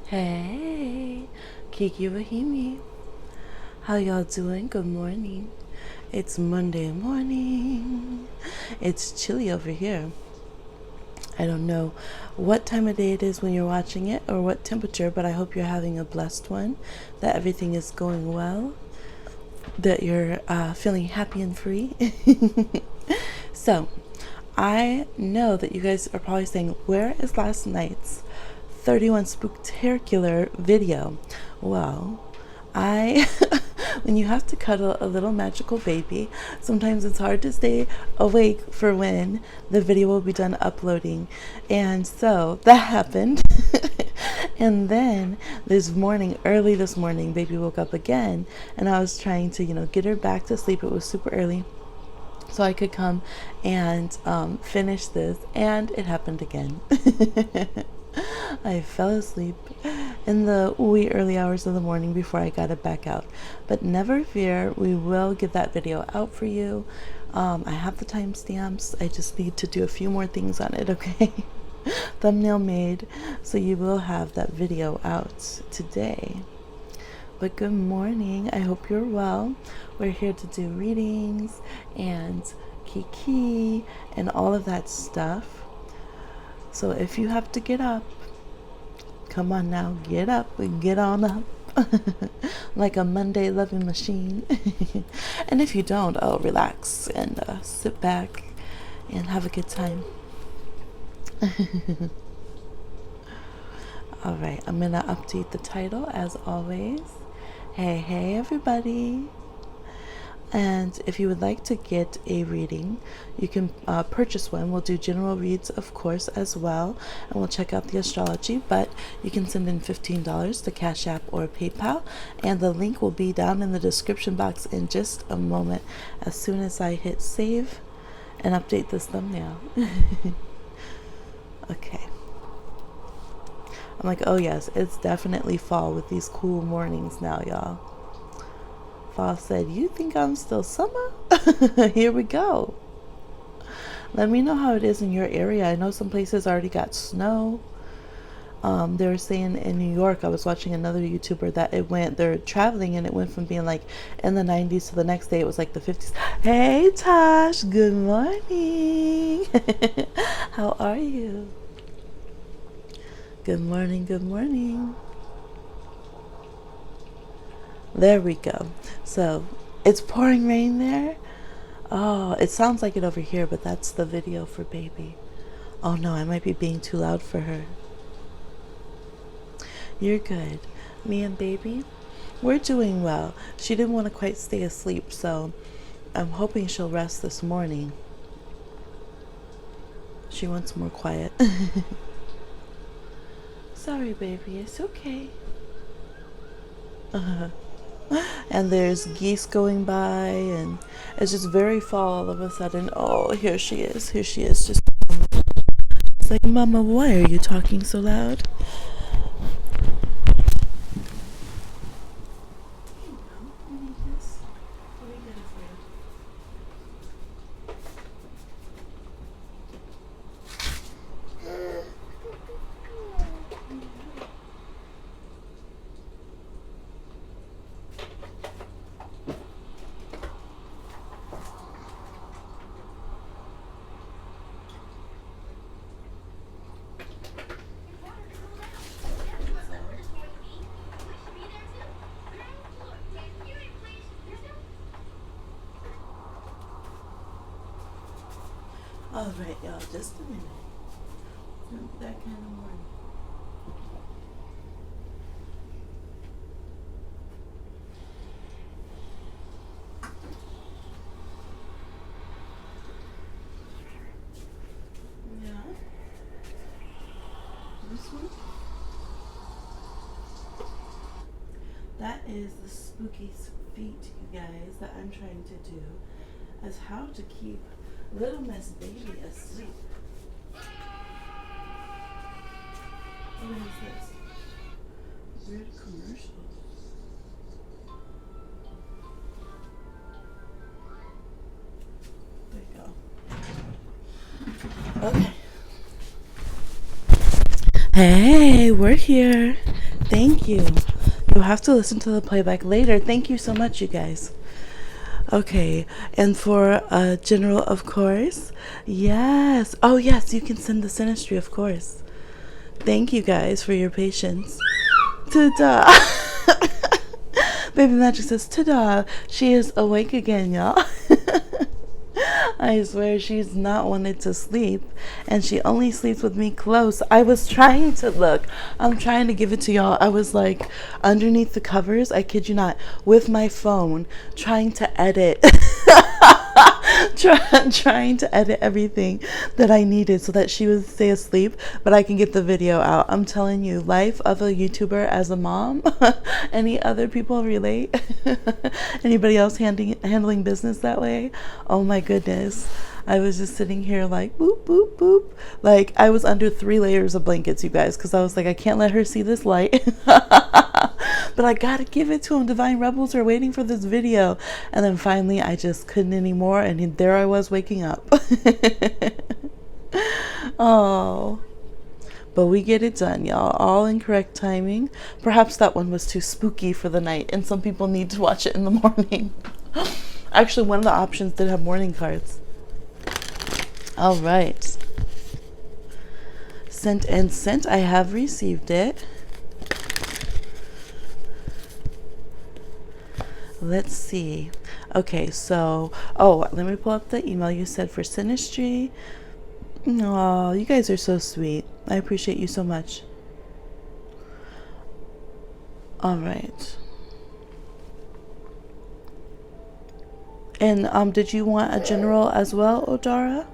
Hey, Kiki with Hemi. How y'all doing? Good morning. It's Monday morning. It's chilly over here. I don't know what time of day it is when you're watching it or what temperature, but I hope you're having a blessed one, that everything is going well, that you're feeling happy and free. So, I know that you guys are probably saying, where is last night's 31 Spooktacular video? Well, I, when you have to cuddle a little magical baby, sometimes it's hard to stay awake for when the video will be done uploading. And so that happened. And then early this morning, baby woke up again, and I was trying to, get her back to sleep. It was super early, so I could come and finish this, and it happened again. I fell asleep in the wee early hours of the morning before I got it back out. But never fear, we will get that video out for you. I have the timestamps. I just need to do a few more things on it, okay? Thumbnail made, so you will have that video out today. But good morning. I hope you're well. We're here to do readings and Kiki and all of that stuff. So if you have to get up, come on now, get up and get on up. Like a Monday loving machine. And if you don't, relax and sit back and have a good time. All right, I'm gonna update the title as always. Hey everybody. And if you would like to get a reading, you can purchase one. We'll do general reads, of course, as well, and we'll check out the astrology, but you can send in $15 to Cash App or PayPal, and the link will be down in the description box in just a moment as soon as I hit save and update this thumbnail. Okay. I'm like, oh yes, it's definitely fall with these cool mornings now, y'all. Fall said, you think I'm still summer? Here we go. Let me know how it is in your area. I know some places already got snow. They were saying in New York, I was watching another YouTuber that they're traveling and it went from being like in the 90s to the next day it was like the 50s. Hey Tosh, good morning. How are you? Good morning, good morning. There we go. So it's pouring rain there. Oh, it sounds like it over here, but that's the video for baby. Oh no, I might be being too loud for her. You're good. Me and baby, we're doing well. She didn't want to quite stay asleep, so I'm hoping she'll rest this morning. She wants more quiet. Sorry, baby, it's okay. And there's geese going by, and it's just very fall all of a sudden. Oh, here she is. Just it's like, Mama, why are you talking so loud? All right, y'all, just a minute. That kind of morning. Yeah. This one? That is the spooky feat, you guys, that I'm trying to do, as how to keep little Miss Baby asleep. What is this? Weird commercials. There you go. Okay. Hey, we're here. Thank you. You'll have to listen to the playback later. Thank you so much, you guys. Okay, and for General, of course. Yes. Oh, yes, you can send the synastry, of course. Thank you guys for your patience. Ta-da! Baby Magic says, ta-da! She is awake again, y'all. I swear she's not wanted to sleep, and she only sleeps with me close. I was trying to look. I'm trying to give it to y'all. I was like underneath the covers, I kid you not, with my phone, trying to edit. Trying to edit everything that I needed so that she would stay asleep, but I can get the video out. I'm telling you, life of a YouTuber as a mom. Any other people relate? Anybody else handling business that way? Oh my goodness. I was just sitting here like boop, boop, boop. Like I was under 3 layers of blankets, you guys, because I was like, I can't let her see this light. But I gotta give it to him. Divine Rebels are waiting for this video. And then finally I just couldn't anymore, and there I was waking up. Oh, but we get it done, y'all, all in correct timing. Perhaps that one was too spooky for the night, and some people need to watch it in the morning. Actually, one of the options did have morning cards. All right, sent and sent. I have received it. Let's see. Okay, so, oh, let me pull up the email you said for synastry. Oh, you guys are so sweet. I appreciate you so much. All right. And did you want a general as well, Odara?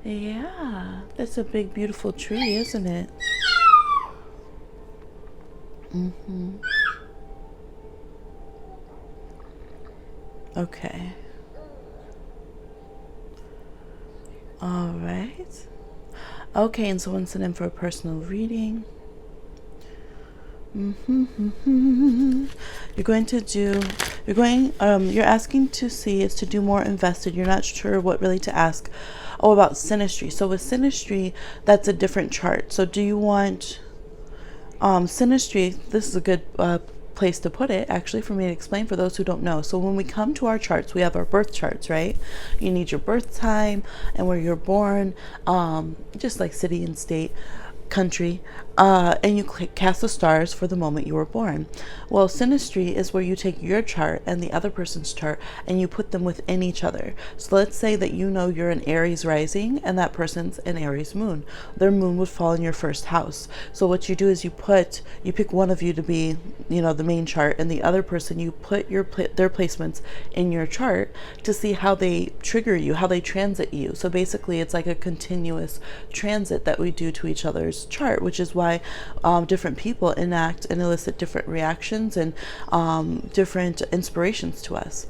Yeah, that's a big, beautiful tree, isn't it? Mm-hmm. Okay. All right. Okay, and someone sent in for a personal reading. You're asking to see is to do more invested. You're not sure what really to ask. Oh, about synastry. So with synastry, that's a different chart. So do you want synastry? This is a good place to put it, actually, for me to explain for those who don't know. So when we come to our charts, we have our birth charts, right? You need your birth time and where you're born, just like city and state, country, and you cast the stars for the moment you were born. Well, synastry is where you take your chart and the other person's chart and you put them within each other. So let's say that you know you're an Aries rising and that person's an Aries moon. Their moon would fall in your first house. So what you do is you pick one of you to be, the main chart, and the other person, you put their placements in your chart to see how they trigger you, how they transit you. So basically it's like a continuous transit that we do to each other's chart, which is why different people enact and elicit different reactions and different inspirations to us.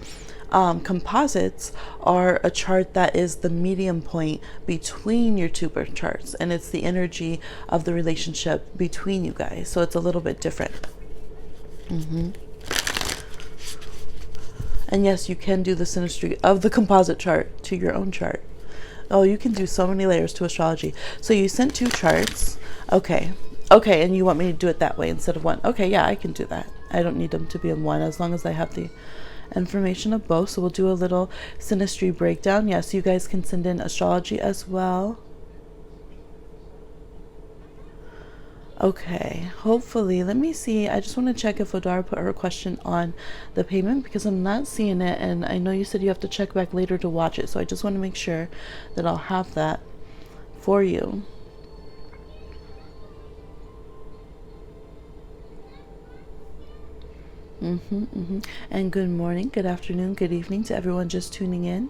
Composites are a chart that is the medium point between your two birth charts, and it's the energy of the relationship between you guys, so it's a little bit different. And yes, you can do the synastry of the composite chart to your own chart. Oh, you can do so many layers to astrology. So you sent 2 charts. Okay, and you want me to do it that way instead of one. Okay, yeah, I can do that. I don't need them to be in one as long as I have the information of both. So we'll do a little synastry breakdown. Yes, you guys can send in astrology as well. Okay, hopefully, let me see. I just want to check if Odara put her question on the payment because I'm not seeing it, and I know you said you have to check back later to watch it, so I just want to make sure that I'll have that for you. And good morning, good afternoon, good evening to everyone just tuning in.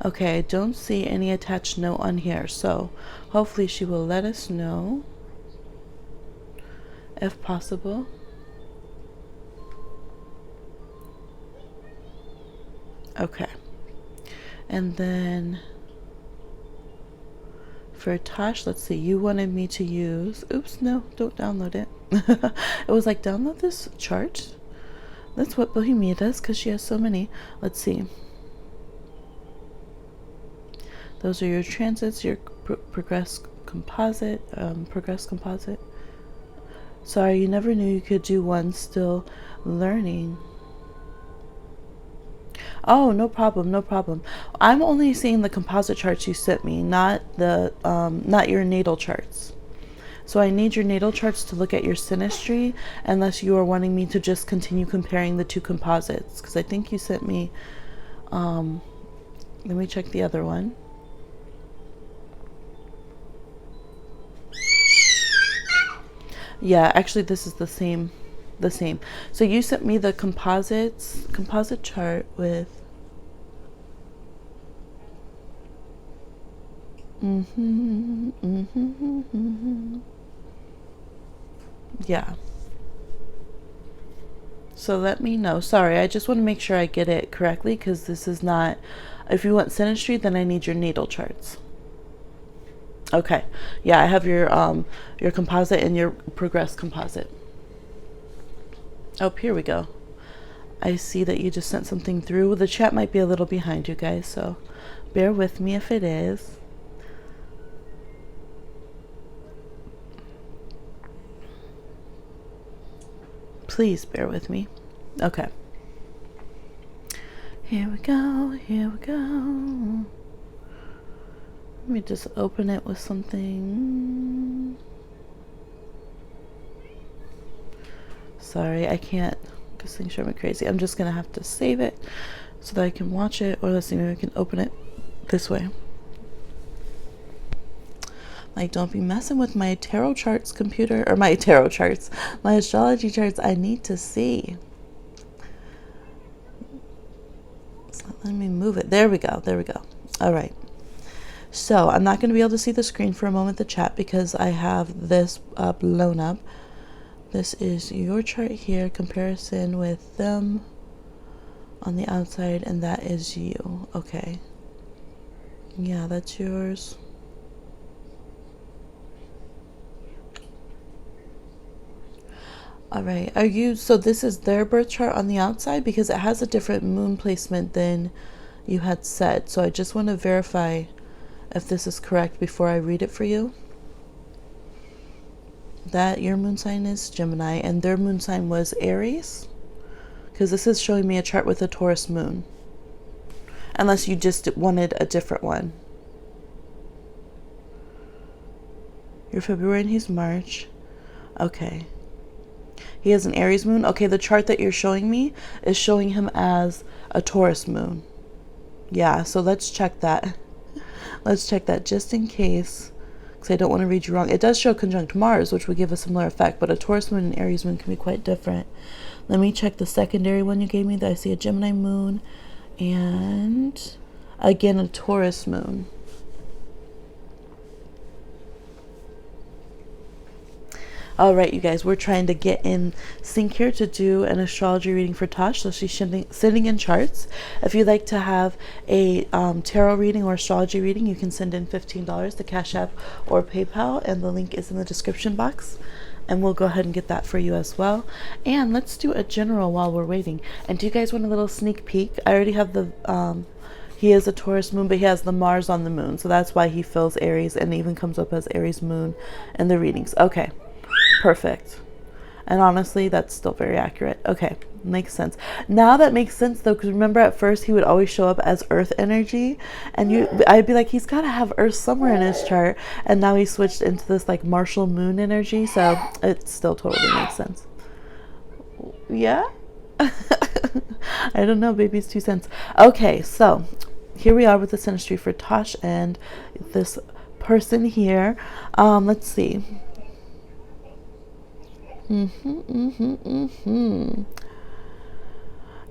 Okay, I don't see any attached note on here, so hopefully she will let us know if possible. Okay, and then for Tosh, let's see, you wanted me to use, oops, no, don't download it. It was like, download this chart. That's what Bohemia does because she has so many. Let's see. Those are your transits, your progress composite, progress composite. Sorry, you never knew you could do one, still learning. Oh, no problem, no problem. I'm only seeing the composite charts you sent me, not the not your natal charts. So I need your natal charts to look at your synastry, unless you are wanting me to just continue comparing the two composites, because I think you sent me, let me check the other one. Yeah, actually this is the same. So you sent me the composite chart with yeah. So let me know. Sorry, I just want to make sure I get it correctly, because this is not, if you want synastry, then I need your natal charts. Okay. Yeah, I have your composite and your progress composite. Oh, here we go. I see that you just sent something through. The chat might be a little behind, you guys, so bear with me if it is. Please bear with me. Okay. Here we go. Here we go. Let me just open it with something. Sorry, I can't. This thing's driving me crazy. I'm just gonna have to save it so that I can watch it, or let's see, maybe I can open it this way. Like, don't be messing with my tarot charts computer, or my tarot charts, my astrology charts. I need to see. It's not letting me move it. There we go. There we go. All right. So I'm not going to be able to see the screen for a moment, the chat, because I have this blown up. This is your chart here, comparison with them on the outside, and that is you. Okay. Yeah, that's yours. All right. Are you, so this is their birth chart on the outside, because it has a different moon placement than you had said. So I just want to verify if this is correct before I read it for you. That your moon sign is Gemini and their moon sign was Aries, because this is showing me a chart with a Taurus moon, unless you just wanted a different one. You're February and he's March. Okay. He has an Aries moon. Okay, the chart that you're showing me is showing him as a Taurus moon. Yeah, so let's check that. Let's check that just in case, because I don't want to read you wrong. It does show conjunct Mars, which would give a similar effect, but a Taurus moon and Aries moon can be quite different. Let me check the secondary one you gave me. That I see a Gemini moon and again a Taurus moon. All right, you guys, we're trying to get in sync here to do an astrology reading for Tosh. So she's sending in charts. If you'd like to have a tarot reading or astrology reading, you can send in $15 to Cash App or PayPal, and the link is in the description box. And we'll go ahead and get that for you as well. And let's do a general while we're waiting. And do you guys want a little sneak peek? I already have the, he is a Taurus moon, but he has the Mars on the moon. So that's why he feels Aries and even comes up as Aries moon in the readings. Okay. Perfect. And honestly, that's still very accurate. Okay, makes sense. Now that makes sense though, because remember at first he would always show up as Earth energy, and I'd be like, he's got to have Earth somewhere in his chart, and now he switched into this like Martial moon energy, so it still totally makes sense. Yeah. I don't know, baby's 2 cents. Okay, so here we are with the synastry for Tosh and this person here. Let's see.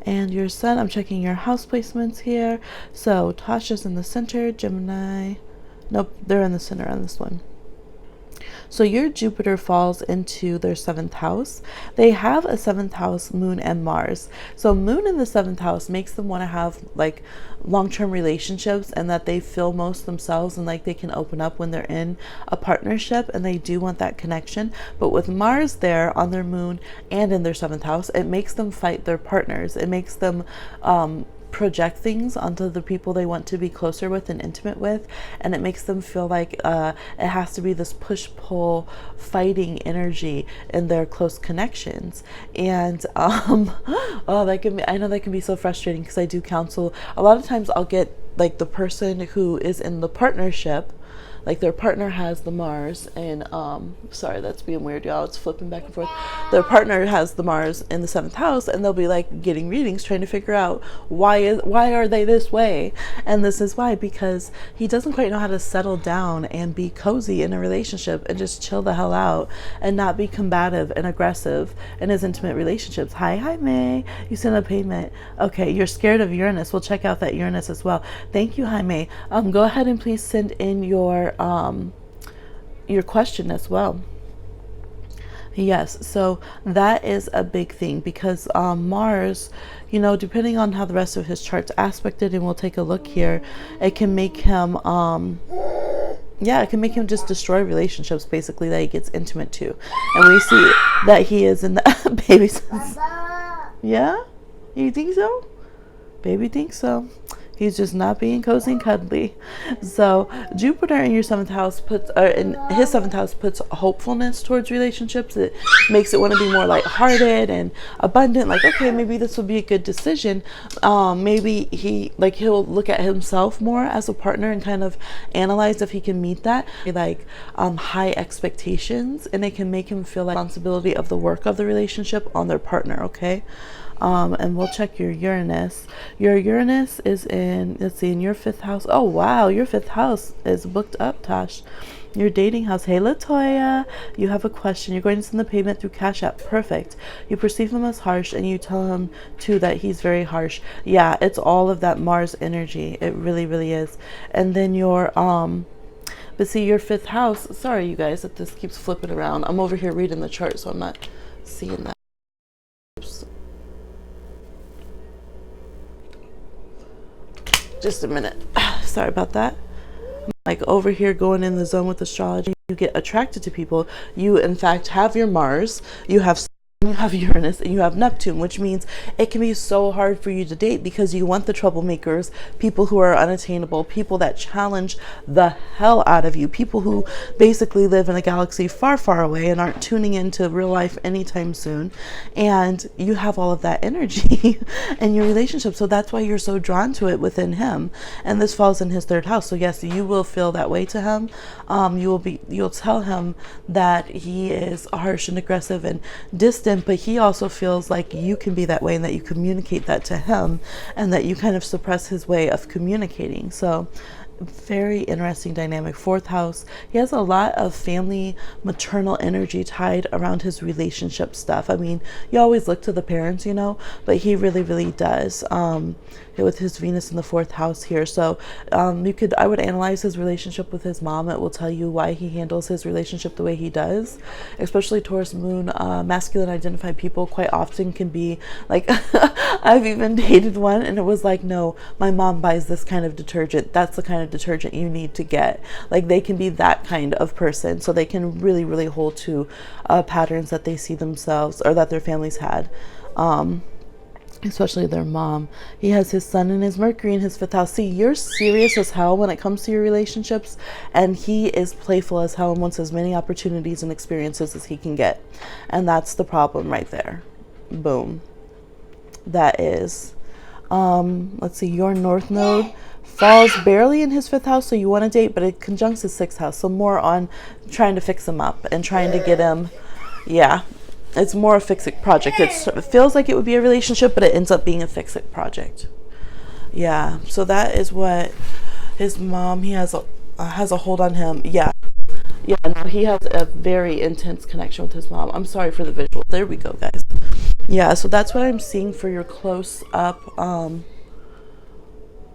And your sun, I'm checking your house placements here. So Tasha's in the center, Gemini. Nope, they're in the center on this one. So your Jupiter falls into their 7th house. They have a 7th house moon and Mars. So moon in the 7th house makes them want to have like long-term relationships, and that they feel most themselves and like they can open up when they're in a partnership, and they do want that connection. But with Mars there on their moon and in their 7th house, it makes them fight their partners. It makes them project things onto the people they want to be closer with and intimate with, and it makes them feel like it has to be this push-pull fighting energy in their close connections. And oh, that can be, I know that can be so frustrating, because I do counsel a lot of times. I'll get like the person who is in the partnership, like their partner has the Mars, and sorry, that's being weird, y'all, it's flipping back and forth. Their partner has the Mars in the 7th house, and they'll be like getting readings trying to figure out why are they this way. And this is why, because he doesn't quite know how to settle down and be cozy in a relationship and just chill the hell out and not be combative and aggressive in his intimate relationships. Hi May, you sent a payment. Okay, you're scared of Uranus. We'll check out that Uranus as well. Thank you, Hi May. Go ahead and please send in your question as well. Yes, so that is a big thing, because Mars, you know, depending on how the rest of his chart's aspected, and we'll take a look here, it can make him yeah, it can make him just destroy relationships, basically, that he gets intimate to. And we see that he is in the baby. Yeah, you think so? Baby thinks so. He's just not being cozy and cuddly. So Jupiter in your 7th house puts, in his 7th house puts hopefulness towards relationships. It makes it want to be more lighthearted and abundant. Like, okay, maybe this will be a good decision. Maybe he'll look at himself more as a partner and kind of analyze if he can meet that. Like high expectations, and it can make him feel like responsibility of the work of the relationship on their partner. Okay. And we'll check your Uranus. Your Uranus is in, let's see, in your 5th house. Oh, wow. Your 5th house is booked up, Tosh. Your dating house. Hey, Latoya, you have a question. You're going to send the payment through Cash App. Perfect. You perceive him as harsh, and you tell him, too, that he's very harsh. Yeah, it's all of that Mars energy. It really, really is. And then your, but see, your 5th house. Sorry, you guys, that this keeps flipping around. I'm over here reading the chart, so I'm not seeing that. Oops. Just a minute. Sorry about that. Like over here going in the zone with astrology, you get attracted to people. You in fact have your Mars, you have Uranus, and you have Neptune, which means it can be so hard for you to date, because you want the troublemakers, people who are unattainable, people that challenge the hell out of you, people who basically live in a galaxy far, far away and aren't tuning into real life anytime soon. And you have all of that energy in your relationship. So that's why you're so drawn to it within him. And this falls in his 3rd house. So yes, you will feel that way to him. You'll tell him that he is harsh and aggressive and distant, but he also feels like you can be that way, and that you communicate that to him, and that you kind of suppress his way of communicating. So very interesting dynamic. 4th house, he has a lot of family maternal energy tied around his relationship stuff. I mean, you always look to the parents, you know, but he really, really does, with his Venus in the 4th house here. So I would analyze his relationship with his mom. It will tell you why he handles his relationship the way he does. Especially Taurus moon masculine identified people quite often can be like I've even dated one, and it was like, no, my mom buys this kind of detergent, that's the kind of detergent you need to get. Like, they can be that kind of person, so they can really, really hold to patterns that they see themselves or that their families had, especially their mom. He has his sun and his Mercury in his 5th house. See, you're serious as hell when it comes to your relationships, and he is playful as hell and wants as many opportunities and experiences as he can get. And that's the problem right there. Boom. That is, let's see, your North Node falls barely in his 5th house, so you want to date, but it conjuncts his 6th house. So more on trying to fix him up and trying to get him, yeah. It's more a fix-it project. It feels like it would be a relationship, but it ends up being a fix-it project. Yeah, so that is what his mom, he has a hold on him. Yeah, no, he has a very intense connection with his mom. I'm sorry for the visual. There we go, guys. Yeah, so that's what I'm seeing for your close-up,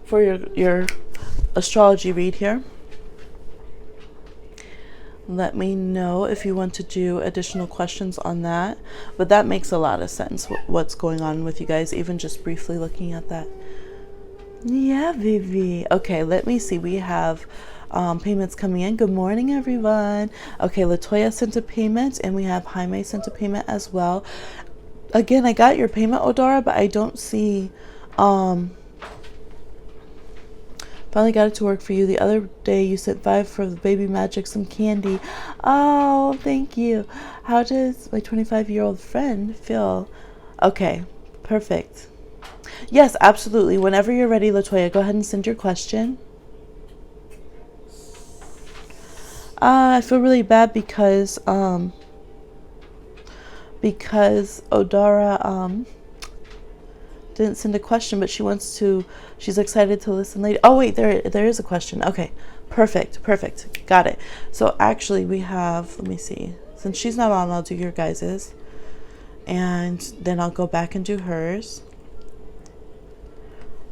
for your astrology read here. Let me know if you want to do additional questions on that. But that makes a lot of sense, what's going on with you guys, even just briefly looking at that. Yeah, Vivi. Okay, let me see. We have payments coming in. Good morning, everyone. Okay, Latoya sent a payment, and we have Jaime sent a payment as well. Again, I got your payment, Odara, but I don't see Finally got it to work for you. The other day you sent 5 for the baby magic, some candy. Oh, thank you. How does my 25-year-old friend feel? Okay, perfect. Yes, absolutely. Whenever you're ready, Latoya, go ahead and send your question. I feel really bad because Odara didn't send a question, but she's excited to listen later. Oh wait, there is a question. Okay, perfect, got it. So actually we have, let me see, since she's not on, I'll do your guys's, and then I'll go back and do hers.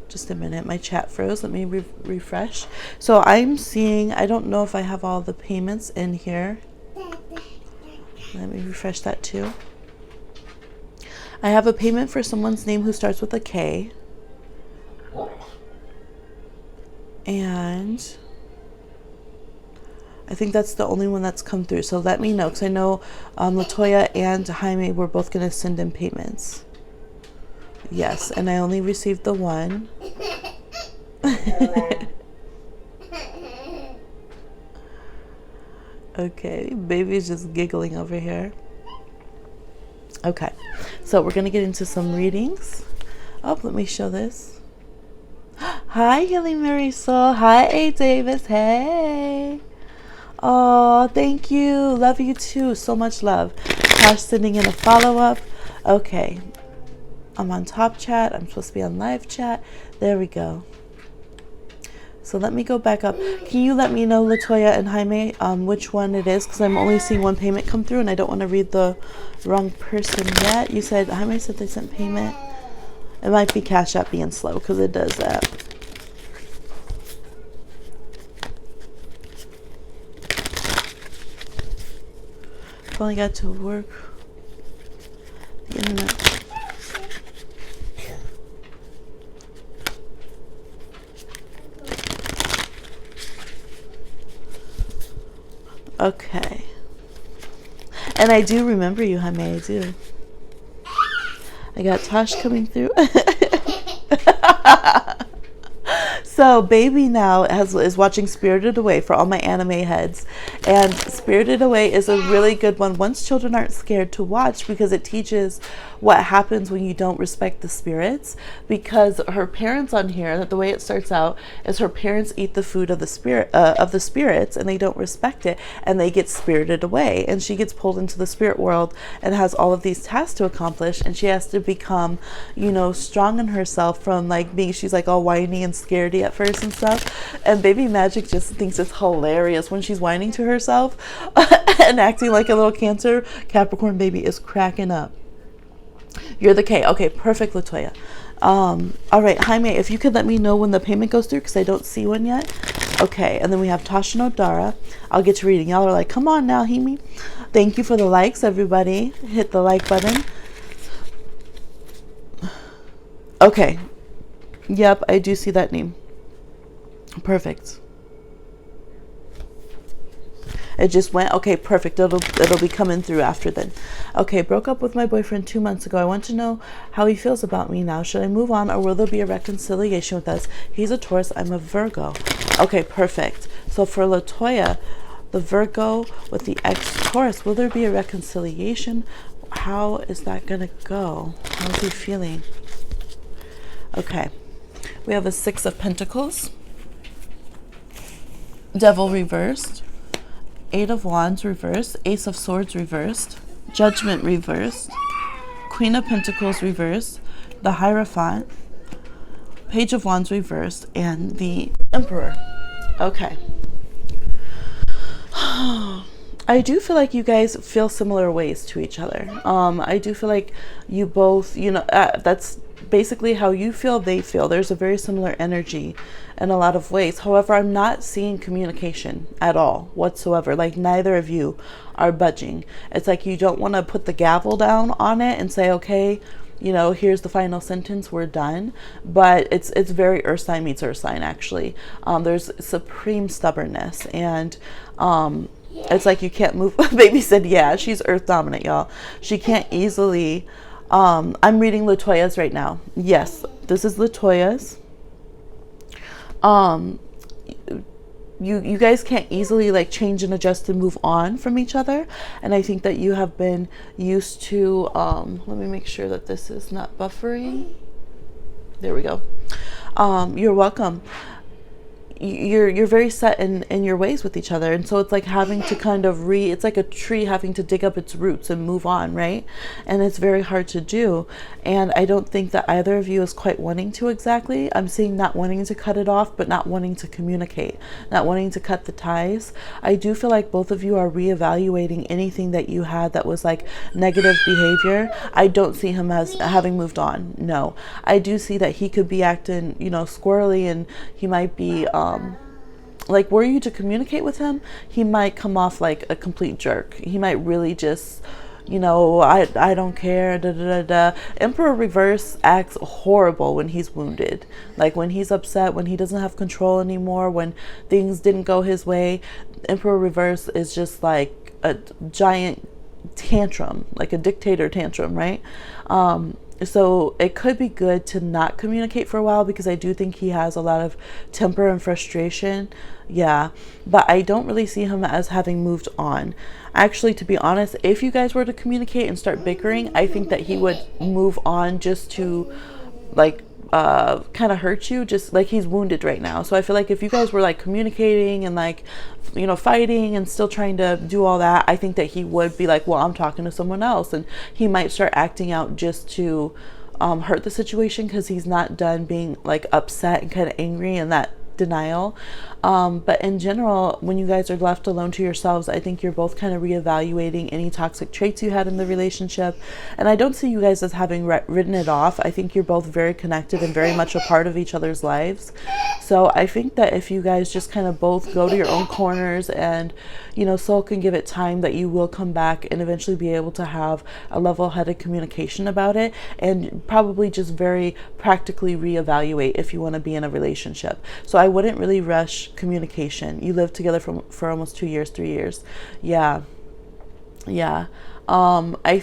Just a minute, my chat froze. Let me refresh. So I'm seeing, I don't know if I have all the payments in here. Let me refresh that too. I have a payment for someone's name who starts with a K. And I think that's the only one that's come through. So let me know, because I know Latoya and Jaime were both going to send in payments. Yes, and I only received the one. Okay, baby's just giggling over here. Okay, so we're going to get into some readings. Oh, let me show this. Hi, Healing Marisol. Hi, A. Davis. Hey. Oh, thank you. Love you too. So much love. Tosh sending in a follow-up. Okay. I'm on top chat. I'm supposed to be on live chat. There we go. So let me go back up. Can you let me know, Latoya and Jaime, which one it is? Because I'm only seeing one payment come through, and I don't want to read the wrong person yet. You said, Jaime said they sent payment. It might be Cash App being slow, because it does that. Finally got to work. The internet. Okay. And I do remember you, Jaime. I do. I got Tosh coming through. So baby now is watching Spirited Away for all my anime heads, and Spirited Away is a really good one once children aren't scared to watch, because it teaches what happens when you don't respect the spirits. Because her parents on here, the way it starts out is her parents eat the food of the spirits, and they don't respect it, and they get spirited away, and she gets pulled into the spirit world and has all of these tasks to accomplish, and she has to become, you know, strong in herself from like being, she's like all whiny and scaredy at first and stuff, and baby Magic just thinks it's hilarious when she's whining to herself and acting like a little Cancer. Capricorn baby is cracking up. You're the K. Okay, perfect, Latoya. All right, Jaime, if you could let me know when the payment goes through, because I don't see one yet. Okay, and then we have Tasha and Odara. I'll get to reading. Y'all are like, come on now, Hemi. Thank you for the likes, everybody. Hit the like button. Okay. Yep, I do see that name. Perfect. It just went. Okay, perfect. It'll be coming through after then. Okay, broke up with my boyfriend 2 months ago. I want to know how he feels about me now. Should I move on, or will there be a reconciliation with us? He's a Taurus. I'm a Virgo. Okay, perfect. So for Latoya, the Virgo with the ex-Taurus, will there be a reconciliation? How is that gonna go? How is he feeling? Okay, we have a 6 of Pentacles, Devil reversed, 8 of Wands reversed, Ace of Swords reversed, Judgment reversed, Queen of Pentacles reversed, the Hierophant, Page of Wands reversed, and the Emperor. Okay. I do feel like you guys feel similar ways to each other. I do feel like you both, you know, that's basically how you feel, they feel. There's a very similar energy in a lot of ways. However, I'm not seeing communication at all whatsoever. Like neither of you are budging. It's like you don't want to put the gavel down on it and say, okay, you know, here's the final sentence, we're done. But it's very earth sign meets earth sign, actually. There's supreme stubbornness, and it's like you can't move. Baby said, yeah, she's earth dominant, y'all. She can't easily. I'm reading Latoya's right now. Yes, this is Latoya's. you guys can't easily like change and adjust and move on from each other. And I think that you have been used to, let me make sure that this is not buffering. There we go. You're welcome. You're very set in your ways with each other, and so it's like having to kind of it's like a tree having to dig up its roots and move on, right? And it's very hard to do, and I don't think that either of you is quite wanting to. Exactly, I'm seeing not wanting to cut it off, but not wanting to communicate, not wanting to cut the ties. I do feel like both of you are reevaluating anything that you had that was like negative behavior. I don't see him as having moved on. No, I do see that he could be acting, you know, squirrely, and he might be like, were you to communicate with him, he might come off like a complete jerk. He might really just, you know, I don't care, da da da da. Emperor reverse acts horrible when he's wounded, like when he's upset, when he doesn't have control anymore, when things didn't go his way. Emperor reverse is just like a giant tantrum, like a dictator tantrum, right? So it could be good to not communicate for a while, because I do think he has a lot of temper and frustration. Yeah, but I don't really see him as having moved on. Actually, to be honest, if you guys were to communicate and start bickering, I think that he would move on just to like kind of hurt you, just like he's wounded right now. So I feel like if you guys were like communicating and like, you know, fighting and still trying to do all that, I think that he would be like, well, I'm talking to someone else, and he might start acting out just to hurt the situation, because he's not done being like upset and kind of angry and that denial. But in general, when you guys are left alone to yourselves, I think you're both kind of reevaluating any toxic traits you had in the relationship. And I don't see you guys as having written it off. I think you're both very connected and very much a part of each other's lives. So I think that if you guys just kind of both go to your own corners and, you know, sulk and give it time, that you will come back and eventually be able to have a level-headed communication about it, and probably just very practically reevaluate if you want to be in a relationship. So I wouldn't really rush communication. You lived together for almost 2 years, 3 years. Yeah. I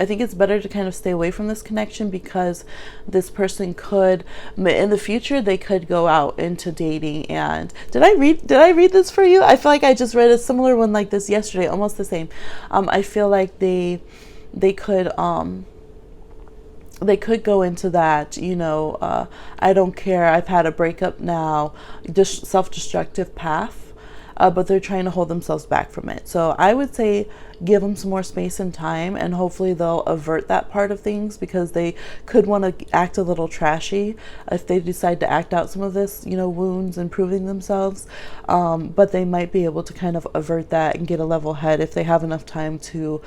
think it's better to kind of stay away from this connection, because this person could, in the future, they could go out into dating. And did I read this for you? I feel like I just read a similar one like this yesterday, almost the same. I feel like they could go into that, you know, I don't care, I've had a breakup now, just self-destructive path, but they're trying to hold themselves back from it. So I would say give them some more space and time, and hopefully they'll avert that part of things, because they could want to act a little trashy if they decide to act out some of this, you know, wounds and proving themselves. But they might be able to kind of avert that and get a level head if they have enough time to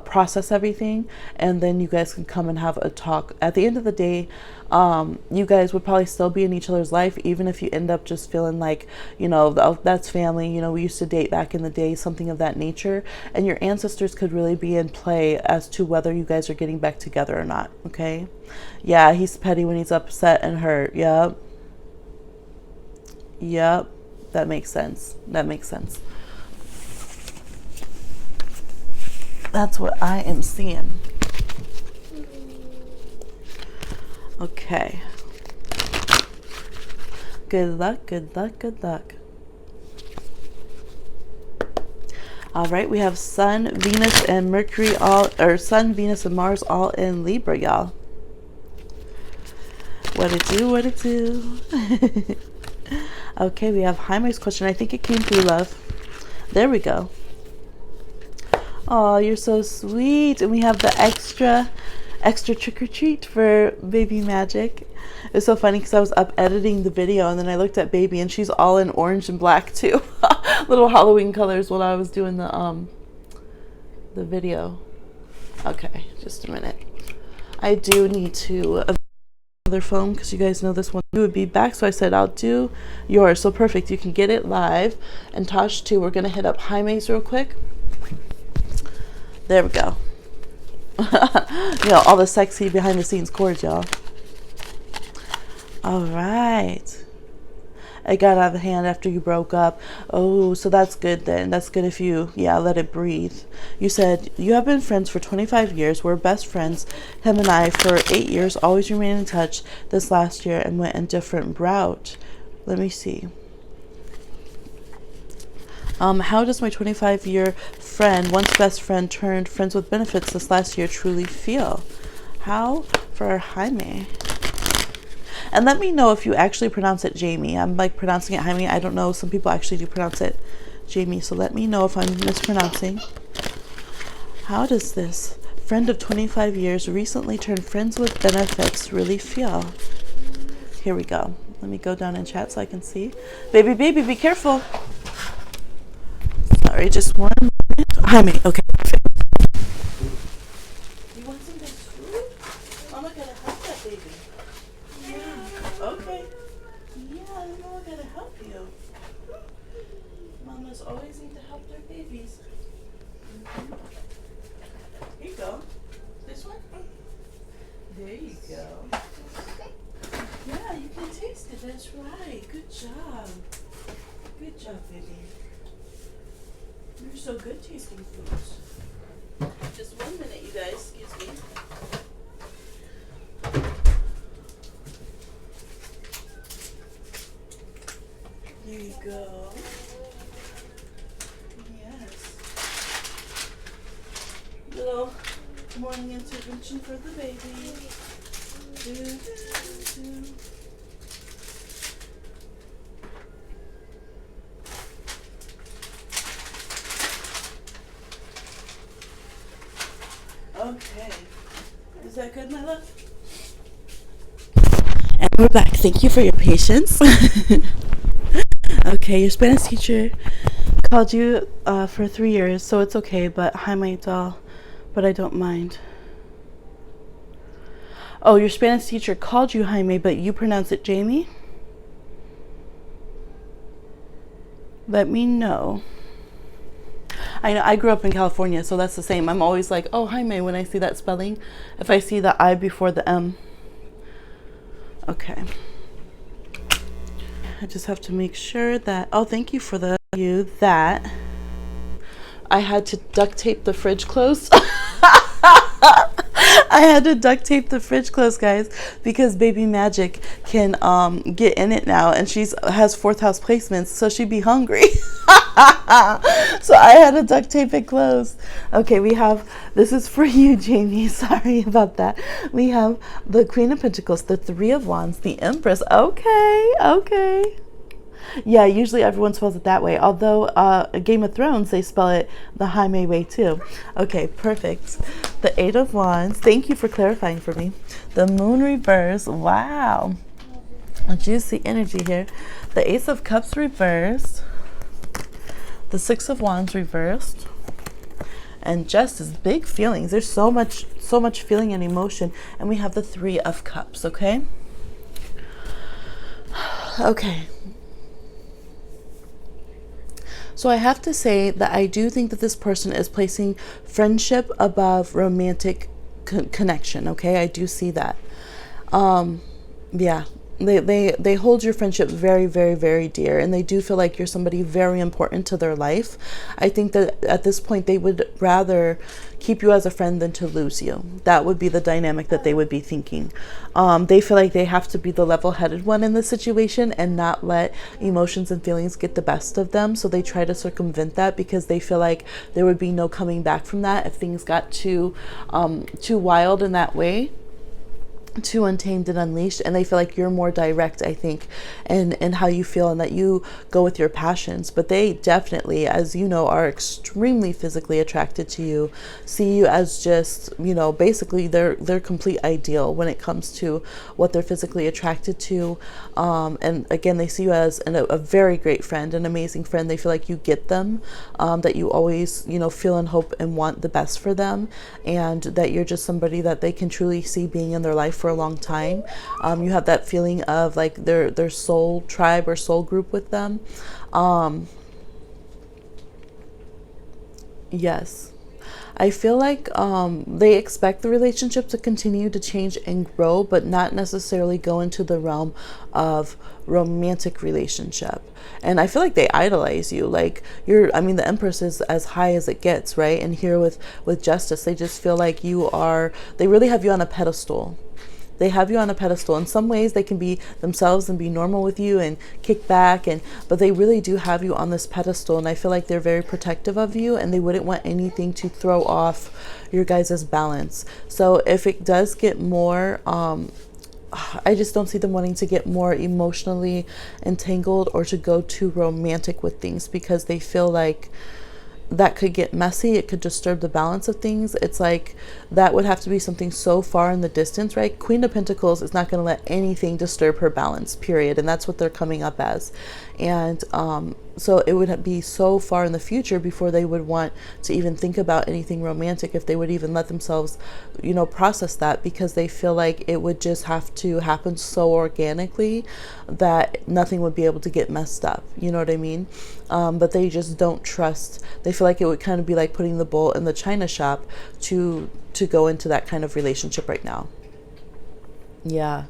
process everything, and then you guys can come and have a talk. At the end of the day, you guys would probably still be in each other's life, even if you end up just feeling like, you know, oh, that's family, you know, we used to date back in the day, something of that nature. And your ancestors could really be in play as to whether you guys are getting back together or not. Okay. Yeah, he's petty when he's upset and hurt. Yep. That makes sense. That's what I am seeing. Okay. Good luck. All right, we have Sun, Venus, and Mercury Sun, Venus, and Mars all in Libra, y'all. What it do? Okay, we have Hemi's question. I think it came through, love. There we go. Oh, you're so sweet. And we have the extra trick or treat for baby Magic. It's so funny because I was up editing the video, and then I looked at baby, and she's all in orange and black too. Little Halloween colors while I was doing the video. Okay, just a minute. I do need to another phone, because you guys know this one would be back, so I said I'll do yours. So perfect, you can get it live. And Tosh too. We're gonna hit up Jaime's real quick. There we go. You know, all the sexy behind the scenes chords, y'all. All right. It got out of hand after you broke up. Oh, so that's good then. That's good if you, let it breathe. You said, you have been friends for 25 years. We're best friends. Him and I for 8 years, always remained in touch this last year and went a different route. Let me see. How does my 25-year friend, once best friend turned friends with benefits this last year, truly feel? How for Jaime? And let me know if you actually pronounce it Jamie. I'm like pronouncing it Jaime. I don't know. Some people actually do pronounce it Jamie. So let me know if I'm mispronouncing. How does this friend of 25 years recently turned friends with benefits really feel? Here we go. Let me go down in chat so I can see. Baby, be careful. Sorry, just one minute. Jaime, okay, perfect. You want some big food? Mama gotta help that baby. Yeah, okay. Yeah, Mama gotta help you. Mamas always need to help their babies. Here you go. This one? There you go. Yeah, you can taste it. That's right. Good job. Good job, baby. You're so good tasting foods. Just 1 minute, you guys. Excuse me. There you go. Yes. Little morning intervention for the baby. Do, do, do. Okay. Is that good, my love? And we're back. Thank you for your patience. Okay, your Spanish teacher called you for 3 years, so it's okay, but hi, my doll, but I don't mind. Oh, your Spanish teacher called you Jaime, but you pronounce it Jamie? Let me know. I know I grew up in California, so that's the same. I'm always like, oh, Jaime, when I see that spelling, if I see the I before the M. Okay. I just have to make sure that, oh, thank you for that. I had to duct tape the fridge closed. I had to duct tape the fridge closed, guys, because baby Magic can get in it now, and has 4th house placements, so she'd be hungry. So I had to duct tape it closed. Okay, this is for you, Jamie. Sorry about that. We have the Queen of Pentacles, the 3 of Wands, the Empress. Okay. Yeah, usually everyone spells it that way. Although Game of Thrones, they spell it the Jaime way too. Okay, perfect. The 8 of Wands. Thank you for clarifying for me. The Moon reverse. Wow. A juicy energy here. The Ace of Cups reversed. The 6 of Wands reversed. And just as big feelings. There's so much feeling and emotion. And we have the 3 of Cups, okay? Okay. So I have to say that I do think that this person is placing friendship above romantic connection. Okay, I do see that. Yeah, they hold your friendship very, very, very dear, and they do feel like you're somebody very important to their life. I think that at this point they would rather keep you as a friend than to lose you. That would be the dynamic that they would be thinking. They feel like they have to be the level-headed one in the situation and not let emotions and feelings get the best of them. So they try to circumvent that because they feel like there would be no coming back from that if things got too wild in that way. Too untamed and unleashed, and they feel like you're more direct, I think, in how you feel, and that you go with your passions. But they definitely, as you know, are extremely physically attracted to you, see you as just, basically their complete ideal when it comes to what they're physically attracted to. And again, they see you as a very great friend, an amazing friend. They feel like you get them, that you always, feel and hope and want the best for them, and that you're just somebody that they can truly see being in their life for a long time. You have that feeling of like their soul tribe or soul group with them. Yes. I feel like they expect the relationship to continue to change and grow, but not necessarily go into the realm of romantic relationship. And I feel like they idolize you. Like the Empress is as high as it gets, right? And here with Justice, they just feel like they really have you on a pedestal. They have you on a pedestal. In some ways they can be themselves and be normal with you and kick back, but they really do have you on this pedestal, and I feel like they're very protective of you, and they wouldn't want anything to throw off your guys' balance. So if it does get more I just don't see them wanting to get more emotionally entangled or to go too romantic with things, because they feel like that could get messy. It could disturb the balance of things. It's like that would have to be something so far in the distance, right? Queen of Pentacles is not going to let anything disturb her balance, period. And that's what they're coming up as. And so it would be so far in the future before they would want to even think about anything romantic, if they would even let themselves, process that, because they feel like it would just have to happen so organically that nothing would be able to get messed up. You know what I mean? But they just don't trust. They feel like it would kind of be like putting the bull in the china shop to go into that kind of relationship right now. Yeah.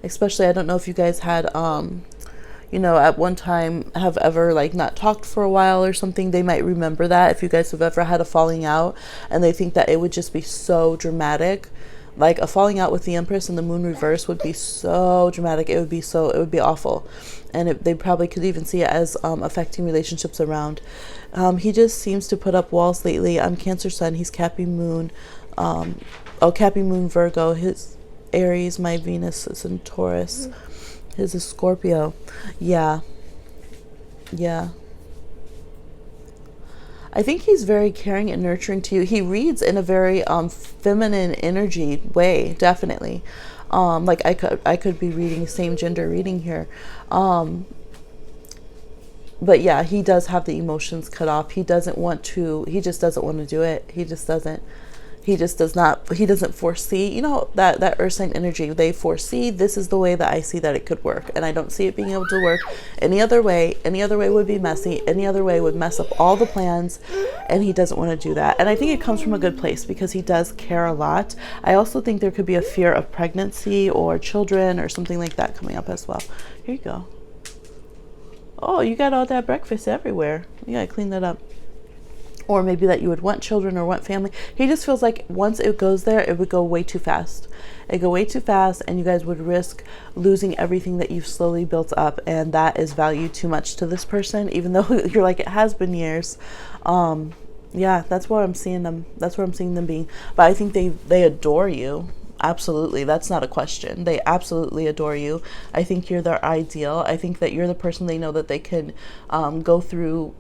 Especially, I don't know if you guys had at one time have ever like not talked for a while or something. They might remember that, if you guys have ever had a falling out and they think that it would just be so dramatic. Like a falling out with the Empress and the Moon reverse would be so dramatic. It would be awful. And they probably could even see it as affecting relationships around. He just seems to put up walls lately. I'm Cancer Sun. He's Cappy Moon. Cappy Moon Virgo. His Aries, my Venus is in Taurus. His is Scorpio. Yeah. I think he's very caring and nurturing to you. He reads in a very feminine energy way, definitely. Like I could be reading same gender reading here. But yeah, he does have the emotions cut off. He just doesn't want to do it. He doesn't foresee, that earth sign energy. They foresee, this is the way that I see that it could work. And I don't see it being able to work any other way. Any other way would be messy. Any other way would mess up all the plans. And he doesn't want to do that. And I think it comes from a good place, because he does care a lot. I also think there could be a fear of pregnancy or children or something like that coming up as well. Here you go. Oh, you got all that breakfast everywhere. You gotta clean that up. Or maybe that you would want children or want family. He just feels like once it goes there, it would go way too fast. It'd go way too fast, and you guys would risk losing everything that you've slowly built up, and that is valued too much to this person, even though you're like, it has been years. Yeah, that's where I'm seeing them. That's where I'm seeing them being. But I think they adore you. Absolutely. That's not a question. They absolutely adore you. I think you're their ideal. I think that you're the person they know that they can go through,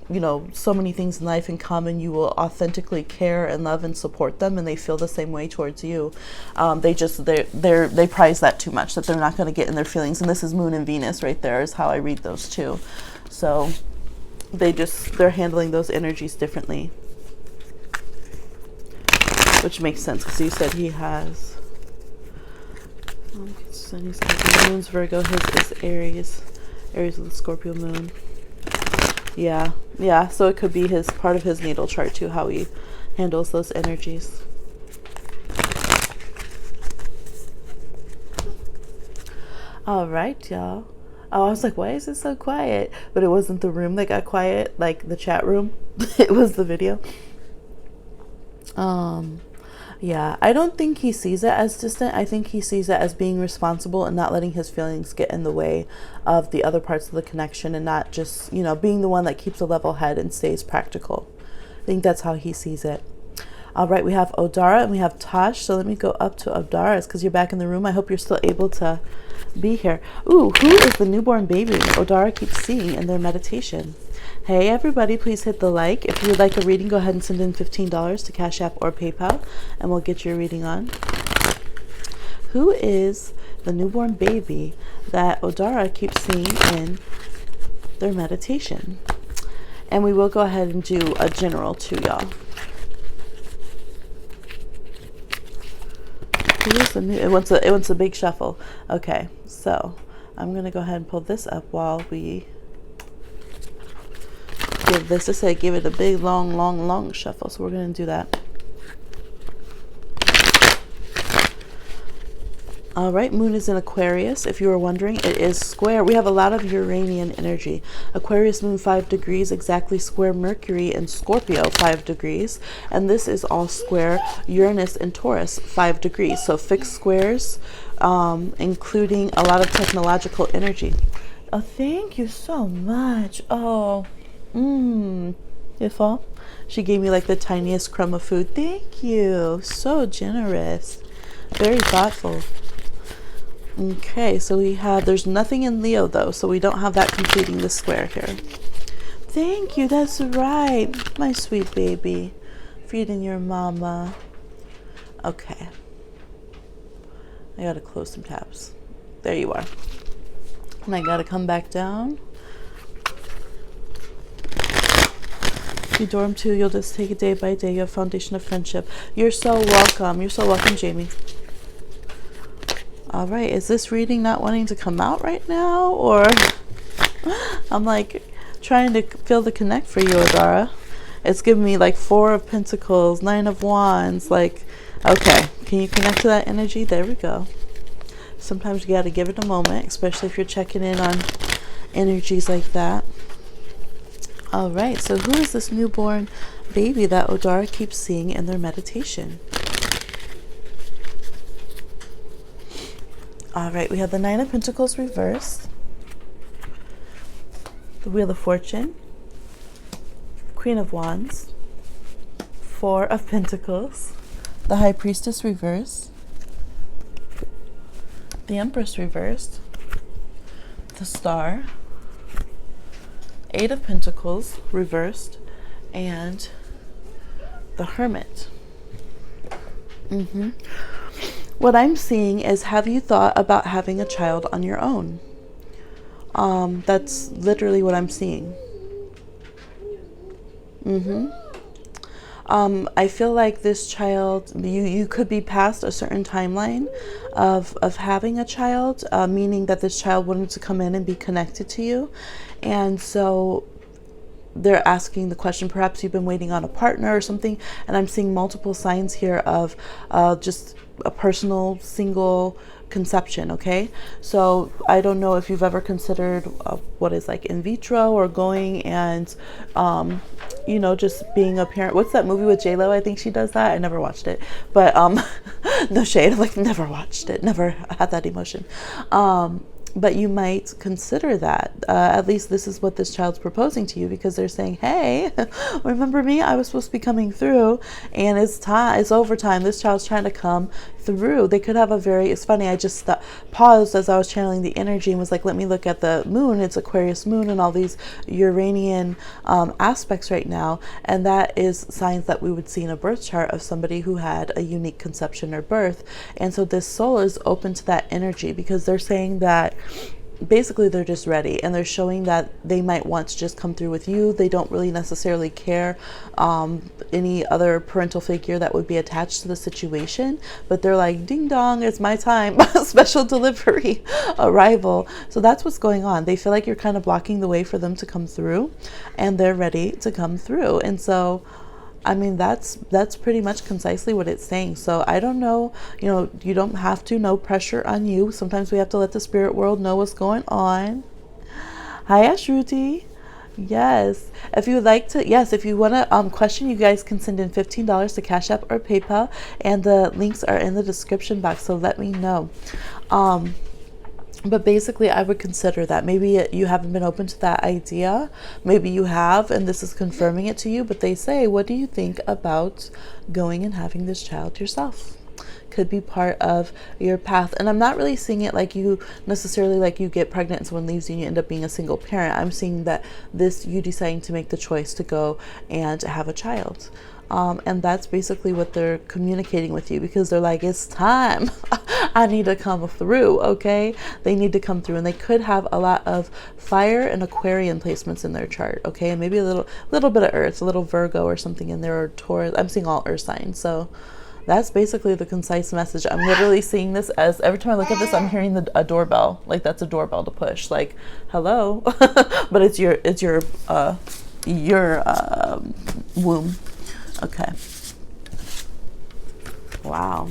so many things in life in common. You will authentically care and love and support them, and they feel the same way towards you. They prize that too much, that they're not going to get in their feelings. And this is Moon and Venus right there is how I read those two. So they're handling those energies differently, which makes sense, because you said he has Sun, he's got the Moon's Virgo. His is Aries with the Scorpio Moon. Yeah. So it could be part of his natal chart too, how he handles those energies. All right, y'all. Oh, I was like, why is it so quiet? But it wasn't the room that got quiet, like the chat room. It was the video. Yeah, I don't think he sees it as distant. I think he sees it as being responsible and not letting his feelings get in the way of the other parts of the connection, and not just, being the one that keeps a level head and stays practical. I think that's how he sees it. All right, we have Odara and we have Tosh. So let me go up to Odara's, because you're back in the room. I hope you're still able to be here. Ooh, who is the newborn baby Odara keeps seeing in their meditation? Hey everybody, please hit the like. If you would like a reading, go ahead and send in $15 to Cash App or PayPal, and we'll get your reading on. Who is the newborn baby that Odara keeps seeing in their meditation? And we will go ahead and do a general too, y'all. Who is the new? It wants a big shuffle. Okay, so I'm gonna go ahead and pull this up while we give this. It said give it a big long shuffle, so we're gonna do that. All right, moon is in Aquarius. If you were wondering, it is square. We have a lot of Uranian energy. Aquarius moon 5 degrees, exactly square Mercury in Scorpio 5 degrees. And this is all square Uranus in Taurus 5 degrees. So fixed squares, including a lot of technological energy. Oh, thank you so much. Oh, beautiful. She gave me like the tiniest crumb of food. Thank you. So generous. Very thoughtful. Okay, so we have, there's nothing in Leo though, so we don't have that completing the square here. Thank you, that's right. My sweet baby. Feeding your mama. Okay. I gotta close some tabs. There you are. And I gotta come back down. If you dorm too, you'll just take it day by day. You have foundation of friendship. You're so welcome. You're so welcome, Jamie. All right, is this reading not wanting to come out right now? Or I'm like trying to feel the connect for you, Adara. It's giving me like 4 of Pentacles, 9 of Wands. Like, okay, can you connect to that energy? There we go. Sometimes you got to give it a moment, especially if you're checking in on energies like that. All right, so who is this newborn baby that Odara keeps seeing in their meditation? All right, we have the 9 of Pentacles reversed, the Wheel of Fortune, Queen of Wands, 4 of Pentacles, the High Priestess reversed, the Empress reversed, the Star, 8 of Pentacles reversed, and the Hermit. What I'm seeing is, have you thought about having a child on your own? That's literally what I'm seeing. I feel like this child, you could be past a certain timeline of having a child, meaning that this child wanted to come in and be connected to you. And so they're asking the question, perhaps you've been waiting on a partner or something. And I'm seeing multiple signs here of just a personal single conception. Okay, so I don't know if you've ever considered what is like in vitro, or going and you know, just being a parent. What's that movie with J-Lo? I think she does that. I never watched it, but no shade, like never watched it, never had that emotion. But you might consider that. At least this is what this child's proposing to you, because they're saying, hey, remember me? I was supposed to be coming through, and it's time, it's overtime. This child's trying to come through. They could have a very, it's funny, I just paused as I was channeling the energy and was like, let me look at the moon. It's Aquarius moon and all these Uranian aspects right now. And that is signs that we would see in a birth chart of somebody who had a unique conception or birth. And so this soul is open to that energy, because they're saying that basically they're just ready, and they're showing that they might want to just come through with you. They don't really necessarily care any other parental figure that would be attached to the situation, but they're like, ding dong, it's my time. Special delivery arrival. So that's what's going on. They feel like you're kind of blocking the way for them to come through, and they're ready to come through. And so I mean, that's pretty much concisely what it's saying. So I don't know, you know, you don't have to, no pressure on you. Sometimes we have to let the spirit world know what's going on. Hi, Ashruti. Yes. If you would like to, yes, if you want to question, you guys can send in $15 to Cash App or PayPal, and the links are in the description box. So let me know. But basically, I would consider that. Maybe you haven't been open to that idea. Maybe you have, and this is confirming it to you. But they say, what do you think about going and having this child yourself? Could be part of your path. And I'm not really seeing it like you necessarily, like you get pregnant and someone leaves you and you end up being a single parent. I'm seeing that this, you deciding to make the choice to go and have a child. And that's basically what they're communicating with you, because they're like, it's time. I need to come through. Okay, they need to come through, and they could have a lot of fire and Aquarian placements in their chart. Okay, and maybe a little bit of Earth, a little Virgo or something in there, or Taurus. I'm seeing all Earth signs. So that's basically the concise message. I'm literally seeing this as, every time I look at this, I'm hearing a doorbell. Like, that's a doorbell to push. Like, hello, but it's your womb. Okay. Wow.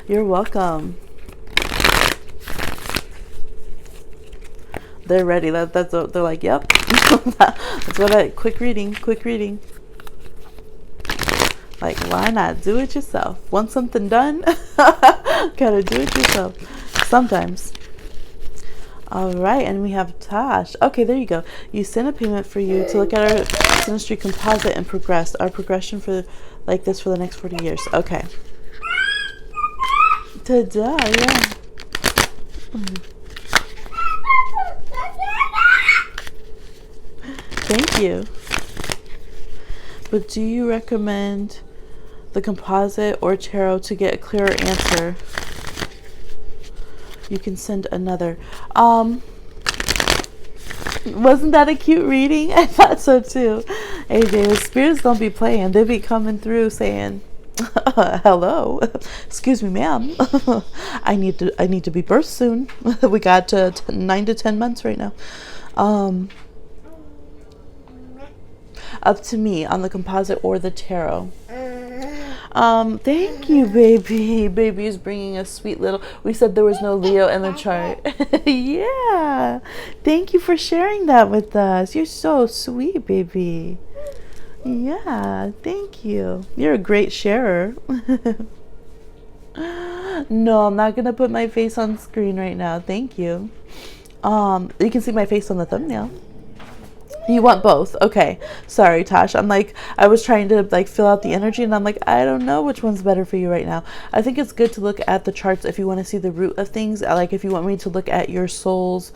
You're welcome. They're ready. That's what they're like, yep. That's what quick reading. Like, why not do it yourself? Want something done? Gotta do it yourself. Sometimes. All right, and we have Tosh. Okay, there you go. You sent a payment for you to look at our Sinistry composite and progress. Our progression for like this for the next 40 years. Okay. Ta-da, yeah. Thank you. But do you recommend the composite or tarot to get a clearer answer? You can send another. Wasn't that a cute reading? I thought so too. AJ, the spirits don't be playing. They be coming through saying, hello, excuse me, ma'am. I need to be birthed soon. We got 9 to 10 months right now. Up to me on the composite or the tarot. Thank you, baby. Baby is bringing a sweet little. We said there was no Leo in the chart. Yeah. Thank you for sharing that with us. You're so sweet, baby. Yeah. Thank you. You're a great sharer. No, I'm not gonna put my face on screen right now. Thank you. You can see my face on the thumbnail. You want both? Okay. Sorry, Tosh. I was trying to fill out the energy, and I'm like, I don't know which one's better for you right now. I think it's good to look at the charts if you want to see the root of things. Like if you want me to look at your soul's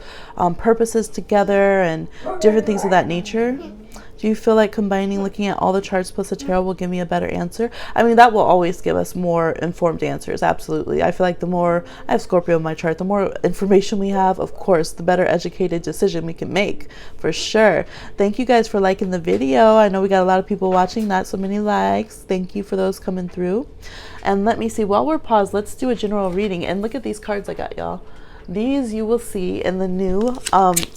purposes together and different things of that nature. Do you feel like combining looking at all the charts plus the tarot will give me a better answer? I mean, that will always give us more informed answers. Absolutely. I feel like the more I have Scorpio in my chart, the more information we have, of course, the better educated decision we can make, for sure. Thank you guys for liking the video. I know we got a lot of people watching, not so many likes. Thank you for those coming through. And let me see, while we're paused, let's do a general reading. And look at these cards I got, y'all. These you will see in the new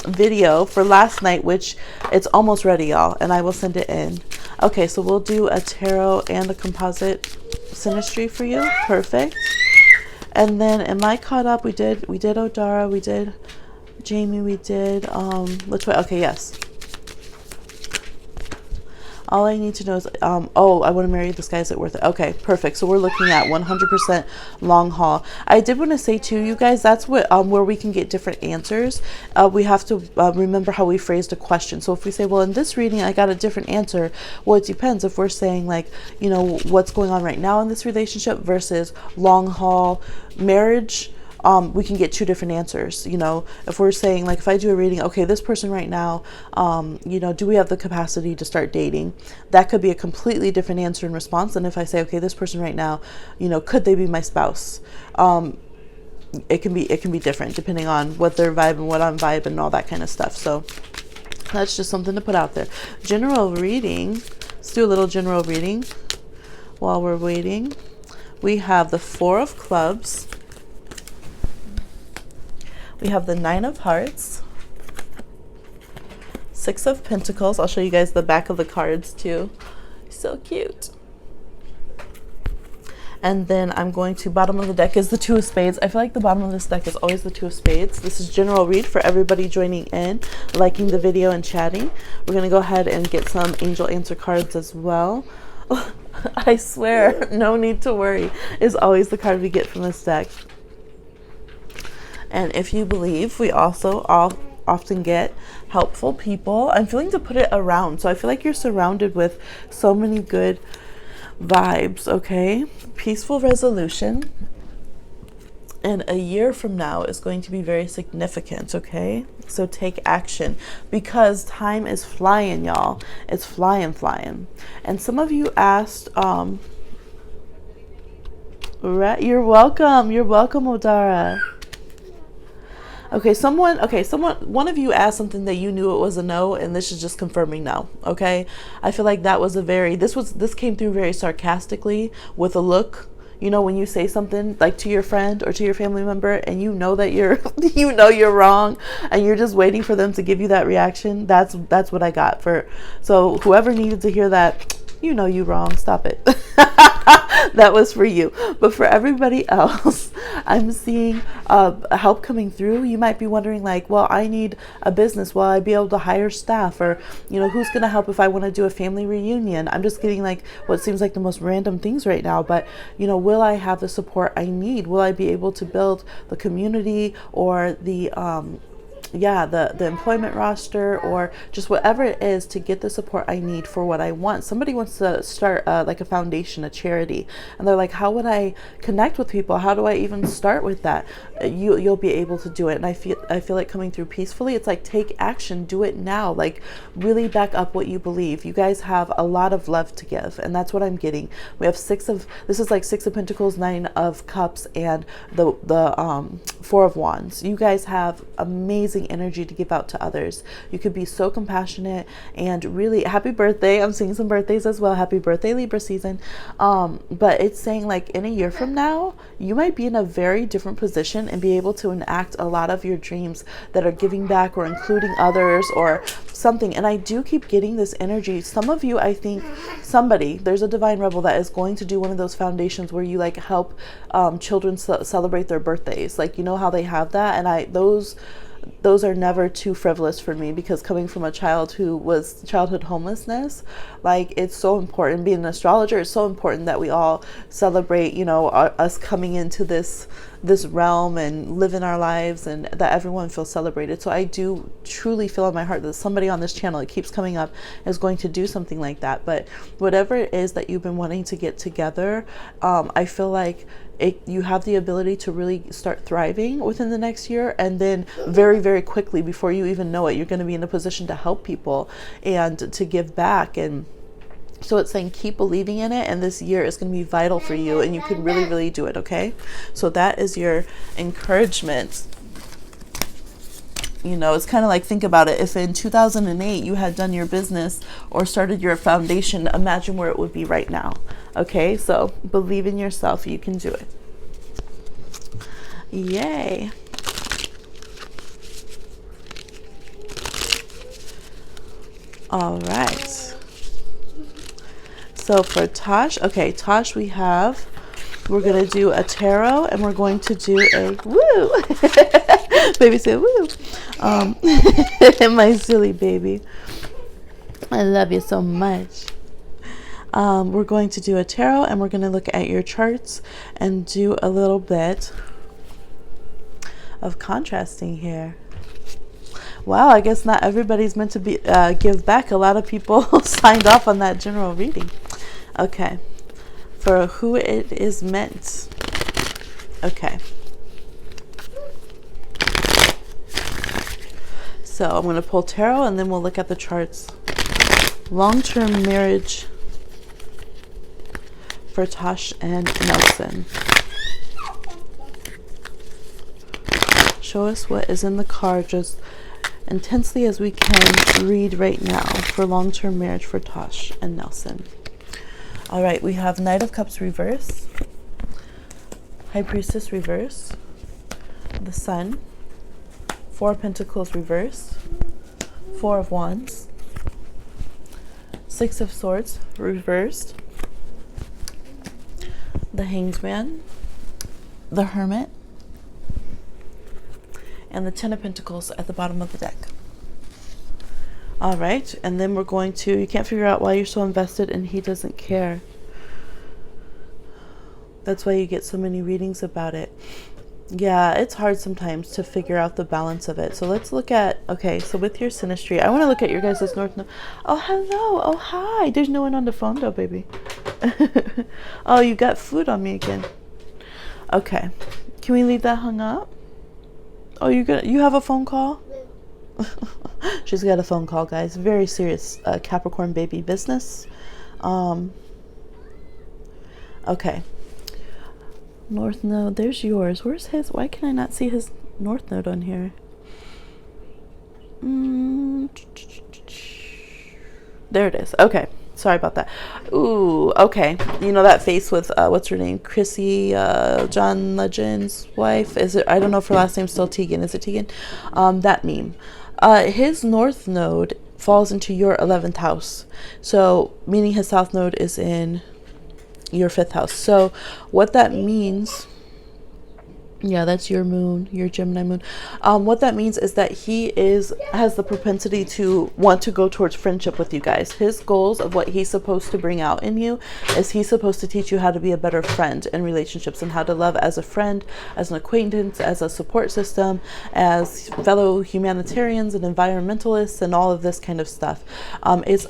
video for last night, which it's almost ready, y'all, and I will send it in. Okay, so we'll do a tarot and a composite Sinistry for you. Perfect. And then am I caught up? We did Odara, we did Jamie, we did Latoya. Okay, yes. All I need to know is, oh, I want to marry this guy. Is it worth it? Okay, perfect. So we're looking at 100% long haul. I did want to say to you guys, that's what where we can get different answers. We have to remember how we phrased a question. So if we say, well, in this reading, I got a different answer. Well, it depends. If we're saying like, you know, what's going on right now in this relationship versus long haul marriage, we can get two different answers. You know, if we're saying like, if I do a reading, okay, this person right now, you know, do we have the capacity to start dating? That could be a completely different answer and response than if I say, okay, this person right now, you know, could they be my spouse? It can be different depending on what they're vibing, what I'm vibing, and all that kind of stuff. So that's just something to put out there. General reading. Let's do a little general reading while we're waiting. We have the 4 of Clubs. We have the 9 of Hearts, 6 of Pentacles. I'll show you guys the back of the cards too. So cute. And then I'm going to, bottom of the deck is the 2 of Spades. I feel like the bottom of this deck is always the 2 of Spades. This is general read for everybody joining in, liking the video and chatting. We're going to go ahead and get some angel answer cards as well. I swear, no need to worry is always the card we get from this deck. And if you believe, we also often get helpful people. I'm feeling to put it around. So I feel like you're surrounded with so many good vibes, okay? Peaceful resolution. And a year from now is going to be very significant, okay? So take action because time is flying, y'all. It's flying. And some of you asked, right, you're welcome, Odara. Okay, one of you asked something that you knew it was a no, and this is just confirming no, okay? I feel like that was this came through very sarcastically with a look. You know, when you say something like to your friend or to your family member and you know that you're you're wrong and you're just waiting for them to give you that reaction, that's what I got for. So whoever needed to hear that, You know you wrong. Stop it. That was for you. But for everybody else, I'm seeing help coming through. You might be wondering like, well, I need a business. Will I be able to hire staff? Or, you know, who's going to help if I want to do a family reunion? I'm just getting like what seems like the most random things right now. But, you know, will I have the support I need? Will I be able to build the community or the employment roster or just whatever it is to get the support I need for what I want. Somebody wants to start like a foundation, a charity, and they're like, how would I connect with people? How do I even start with that? You'll be able to do it. And I feel like coming through peacefully. It's like, take action, do it now. Like really back up what you believe. You guys have a lot of love to give, and that's what I'm getting. We have this is like 6 of Pentacles, 9 of Cups, and the 4 of Wands. You guys have amazing energy to give out to others. You could be so compassionate and really happy birthday. I'm seeing some birthdays as well. Happy birthday, Libra season. But it's saying like in a year from now, you might be in a very different position and be able to enact a lot of your dreams that are giving back or including others or something. And I do keep getting this energy. Some of you, I think there's a divine rebel that is going to do one of those foundations where you like help children celebrate their birthdays. Like, you know how they have that, and those are never too frivolous for me, because coming from a child who was childhood homelessness, like it's so important. Being an astrologer, it's so important that we all celebrate, you know, us coming into this realm and living our lives, and that everyone feels celebrated. So I do truly feel in my heart that somebody on this channel, it keeps coming up, is going to do something like that. But whatever it is that you've been wanting to get together, I feel like you have the ability to really start thriving within the next year, and then very, very quickly, before you even know it, you're going to be in a position to help people and to give back. And so it's saying keep believing in it, and this year is going to be vital for you, and you can really, really do it. Okay, so that is your encouragement. You know, it's kind of like, think about it. If in 2008 you had done your business or started your foundation, imagine where it would be right now. Okay, so believe in yourself. You can do it. Yay. All right. So for Tosh, okay, Tosh, we're going to do a tarot, and we're going to do a woo. Baby said woo. My silly baby. I love you so much. We're going to do a tarot, and we're going to look at your charts and do a little bit of contrasting here. Wow, I guess not everybody's meant to be give back. A lot of people signed off on that general reading. Okay, for who it is meant. Okay. So I'm going to pull tarot, and then we'll look at the charts. Long-term marriage for Tosh and Nelson. Show us what is in the card just intensely as we can read right now for long-term marriage for Tosh and Nelson. All right, we have Knight of Cups reverse, High Priestess reverse, the Sun, 4 of Pentacles reverse, 4 of Wands, 6 of Swords reversed, the Hanged Man, the Hermit, and the 10 of Pentacles at the bottom of the deck. All right, and then we're going to, you can't figure out why you're so invested in He Doesn't Care. That's why you get so many readings about it. Yeah, it's hard sometimes to figure out the balance of it. So let's look at, okay, so with your synastry, I want to look at your guys' north node. Oh, hello. Oh, hi. There's no one on the phone though, baby. Oh, you got food on me again. Okay. Can we leave that hung up? Oh, you have a phone call? She's got a phone call, guys. Very serious Capricorn baby business. Okay. North node, there's yours. Where's his? Why can I not see his north node on here? There it is. Okay. Sorry about that. Ooh, okay. You know that face with, what's her name? Chrissy, John Legend's wife? Is it, I don't know if her last name's still Tegan. Is it Tegan? That meme. His north node falls into your 11th house. So meaning his south node is in your 5th house. So what that means, yeah, that's your moon, your Gemini moon. What that means is that he has the propensity to want to go towards friendship with you guys. His goals of what he's supposed to bring out in you is he's supposed to teach you how to be a better friend in relationships and how to love as a friend, as an acquaintance, as a support system, as fellow humanitarians and environmentalists and all of this kind of stuff. It's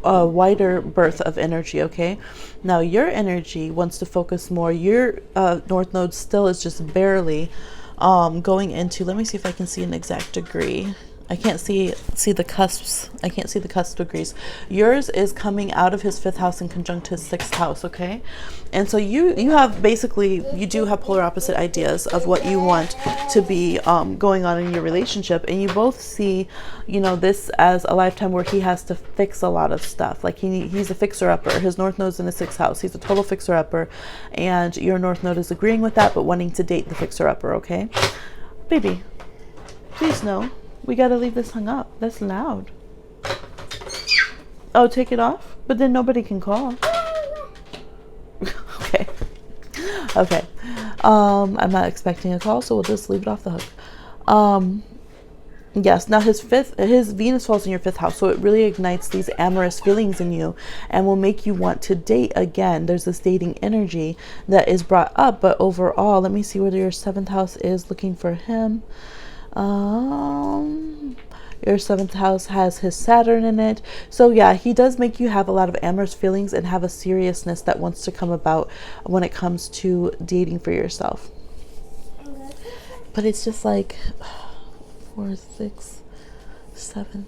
a wider berth of energy, okay? Now your energy wants to focus more. Your north node still is just barely going into, let me see if I can see an exact degree. I can't see the cusps. I can't see the cusp degrees. Yours is coming out of his 5th house and conjunct his 6th house, okay? And so you have basically, you do have polar opposite ideas of what you want to be going on in your relationship. And you both see, you know, this as a lifetime where he has to fix a lot of stuff. Like he's a fixer-upper. His north node's in the 6th house. He's a total fixer-upper. And your north node is agreeing with that, but wanting to date the fixer-upper, okay? Baby, please no. We gotta leave this hung up. That's loud. Oh, take it off? But then nobody can call. Okay. Okay. I'm not expecting a call, so we'll just leave it off the hook. Yes, now his Venus falls in your 5th house, so it really ignites these amorous feelings in you and will make you want to date again. There's this dating energy that is brought up, but overall, let me see where your 7th house is looking for him. Your 7th house has his Saturn in it. So yeah, he does make you have a lot of amorous feelings and have a seriousness that wants to come about when it comes to dating for yourself. But it's just like 4th, 6th, 7th.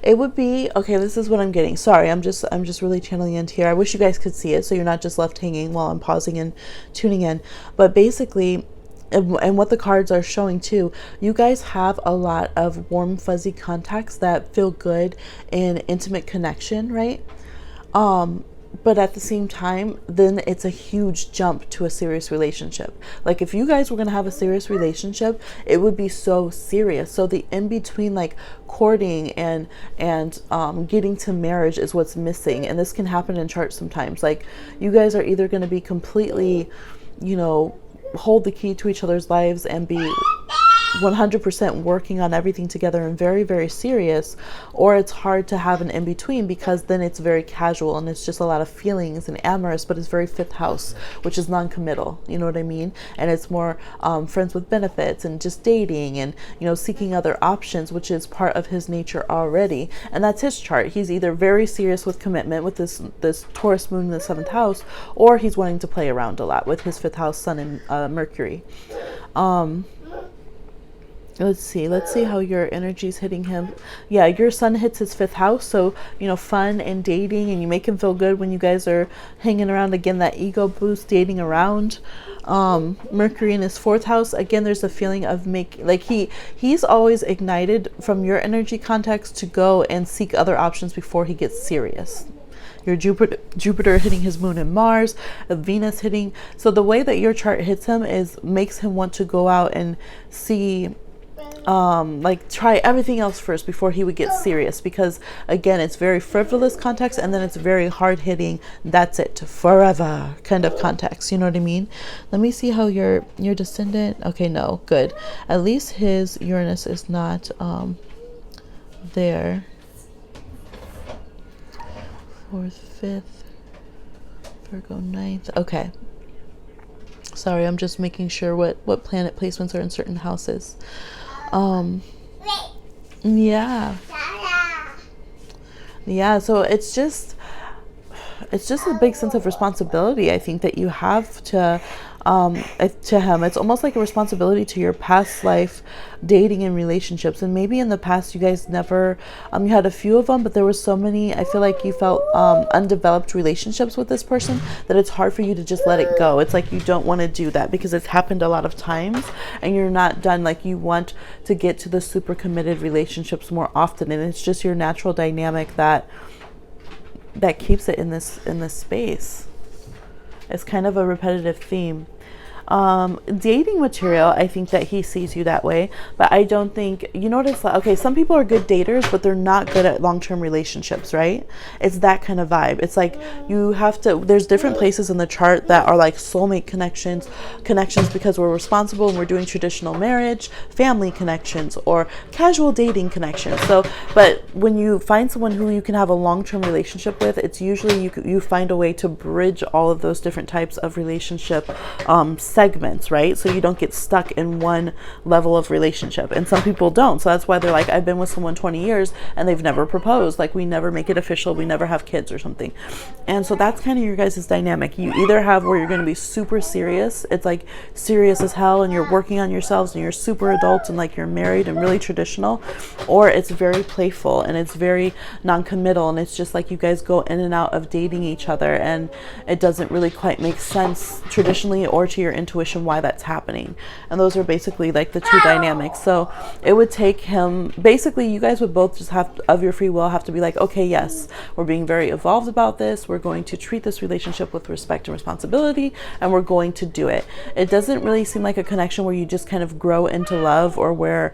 It would be, okay, this is what I'm getting. Sorry, I'm just really channeling into here. I wish you guys could see it so you're not just left hanging while I'm pausing and tuning in. But basically, and what the cards are showing too, you guys have a lot of warm, fuzzy contacts that feel good in intimate connection, right? But at the same time, then it's a huge jump to a serious relationship. Like if you guys were going to have a serious relationship, it would be so serious. So the in between, like courting and getting to marriage is what's missing. And this can happen in charts sometimes. Like you guys are either going to be completely, you know, hold the key to each other's lives and be 100% working on everything together and very, very serious, or it's hard to have an in-between because then it's very casual and it's just a lot of feelings and amorous, but it's very 5th house, which is non-committal, you know what I mean? And it's more friends with benefits and just dating and, you know, seeking other options, which is part of his nature already. And that's his chart. He's either very serious with commitment with this Taurus moon in the 7th house, or he's wanting to play around a lot with his 5th house sun and Mercury. Let's see how your energy's hitting him. Yeah, your sun hits his 5th house. So, you know, fun and dating, and you make him feel good when you guys are hanging around. Again, that ego boost, dating around. Mercury in his 4th house. Again, there's a feeling of he's always ignited from your energy context to go and seek other options before he gets serious. Your Jupiter hitting his moon and Mars, Venus hitting. So the way that your chart hits him makes him want to go out and see, like try everything else first before he would get serious, because again, it's very frivolous context, and then it's very hard hitting, that's it forever kind of context, you know what I mean? Let me see how your descendant, okay, no, good, at least his Uranus is not there. 4th, 5th, Virgo 9th. Okay, sorry, I'm just making sure what planet placements are in certain houses. Yeah, so it's just a big sense of responsibility, I think, that you have to him. It's almost like a responsibility to your past life dating and relationships. And maybe in the past you guys never, you had a few of them, but there were so many, I feel like you felt undeveloped relationships with this person that it's hard for you to just let it go. It's like you don't want to do that because it's happened a lot of times and you're not done. Like you want to get to the super committed relationships more often, and it's just your natural dynamic that keeps it in this space. It's kind of a repetitive theme. Dating material, I think that he sees you that way, but I don't think, you know what it's like? Okay, some people are good daters, but they're not good at long-term relationships, right? It's that kind of vibe. It's like you have to, there's different places in the chart that are like soulmate connections because we're responsible and we're doing traditional marriage, family connections, or casual dating connections. So, but when you find someone who you can have a long-term relationship with, it's usually you find a way to bridge all of those different types of relationship segments, right? So you don't get stuck in one level of relationship. And some people don't. So that's why they're like, I've been with someone 20 years and they've never proposed. Like, we never make it official. We never have kids or something. And so that's kind of your guys' dynamic. You either have where you're going to be super serious. It's like serious as hell and you're working on yourselves and you're super adult and like you're married and really traditional, or it's very playful and it's very non-committal and it's just like you guys go in and out of dating each other and it doesn't really quite make sense traditionally or to your intuition why that's happening. And those are basically like the two dynamics. So it would take him, basically you guys would both just have, of your free will, have to be like, okay, yes, we're being very evolved about this, we're going to treat this relationship with respect and responsibility, and we're going to do it. It doesn't really seem like a connection where you just kind of grow into love, or where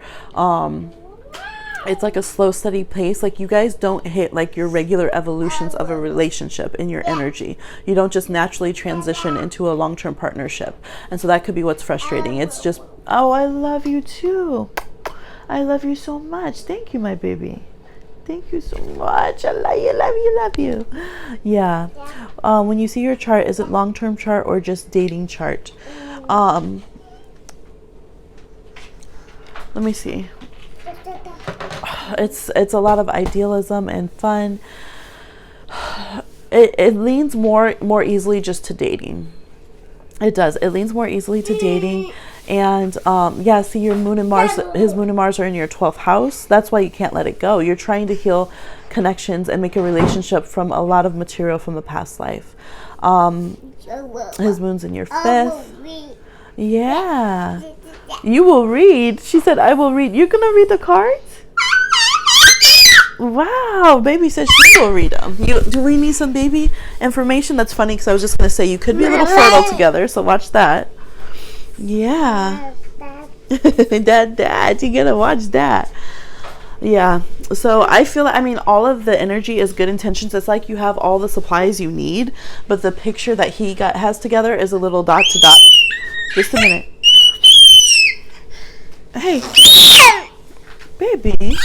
it's like a slow, steady pace. Like, you guys don't hit like your regular evolutions of a relationship in your energy. You don't just naturally transition into a long-term partnership. And so that could be what's frustrating. It's just, oh, I love you too. I love you so much. Thank you, my baby. Thank you so much. I love you, love you, love you. Yeah. When you see your chart, is it long-term chart or just dating chart? Let me see. It's a lot of idealism and fun. It leans more easily just to dating. It does. It leans more easily to dating. And yeah, see, your moon and Mars, his moon and Mars are in your 12th house. That's why you can't let it go. You're trying to heal connections and make a relationship from a lot of material from the past life. His moon's in your 5th. Yeah. You will read. She said, I will read. You're going to read the cards? Wow, baby says she will read them. Do we need some baby information? That's funny because I was just going to say you could be a little fertile together, so watch that. Yeah. Dad, you got to watch that. Yeah. So I feel like, I mean, all of the energy is good intentions. It's like you have all the supplies you need, but the picture that he has together is a little dot to dot. Just a minute. Hey, baby.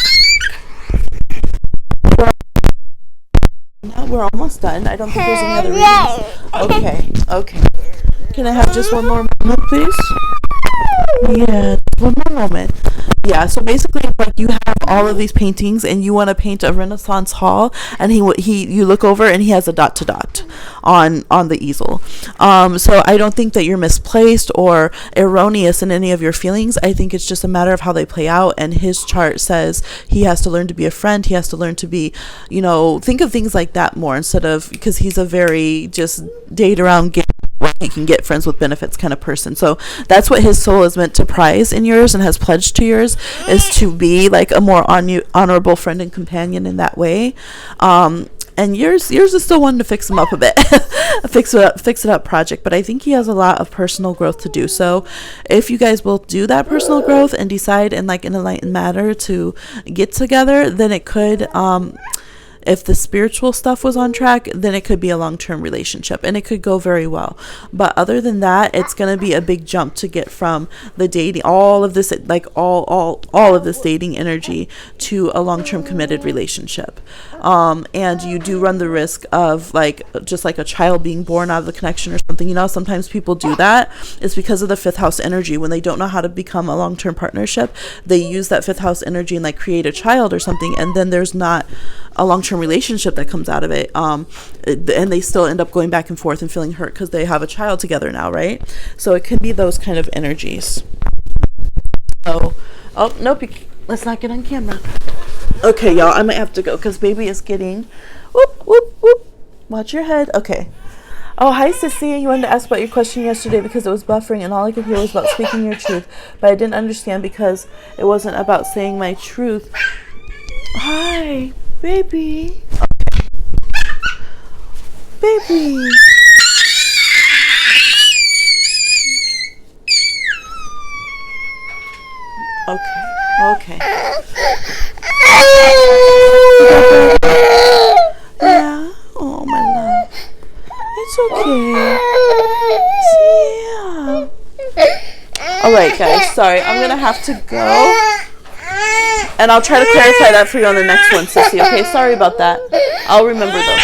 No, we're almost done. I don't think there's any other reasons. Okay. Can I have just one more moment, please? Yeah, one more moment. Yeah, so basically it's like you have all of these paintings and you want to paint a Renaissance hall, and you look over and he has a dot to dot on the easel. So I don't think that you're misplaced or erroneous in any of your feelings. I think it's just a matter of how they play out, and his chart says he has to learn to be a friend. He has to learn to be, think of things like that more, instead of, because he's a very just date around, get what he can get, friends with benefits kind of person. So that's what his soul is meant to prize in yours and has pledged to yours, is to be like a more honorable friend and companion in that way. And yours is still one to fix him up a bit, fix it up project. But I think he has a lot of personal growth to do. So if you guys will do that personal growth and decide in like an enlightened manner to get together, then it could, if the spiritual stuff was on track, then it could be a long-term relationship and it could go very well. But other than that, it's going to be a big jump to get from the dating, all of this, like all of this dating energy, to a long-term committed relationship. And you do run the risk of just like a child being born out of the connection or something. Sometimes people do that. It's because of the 5th house energy. When they don't know how to become a long-term partnership, they use that 5th house energy and like create a child or something, and then there's not a long-term relationship that comes out of it, and they still end up going back and forth and feeling hurt because they have a child together now, right? So it can be those kind of energies. Oh nope, let's not get on camera. Okay, y'all, I might have to go because baby is getting whoop whoop whoop. Watch your head. Okay. Oh, hi, Sissy. You wanted to ask about your question yesterday because it was buffering and all I could hear was about speaking your truth, but I didn't understand because it wasn't about saying my truth. Hi, baby. Baby. It's okay. Yeah. Alright, guys. Sorry. I'm going to have to go. And I'll try to clarify that for you on the next one, Sissy. Okay? Sorry about that. I'll remember, though.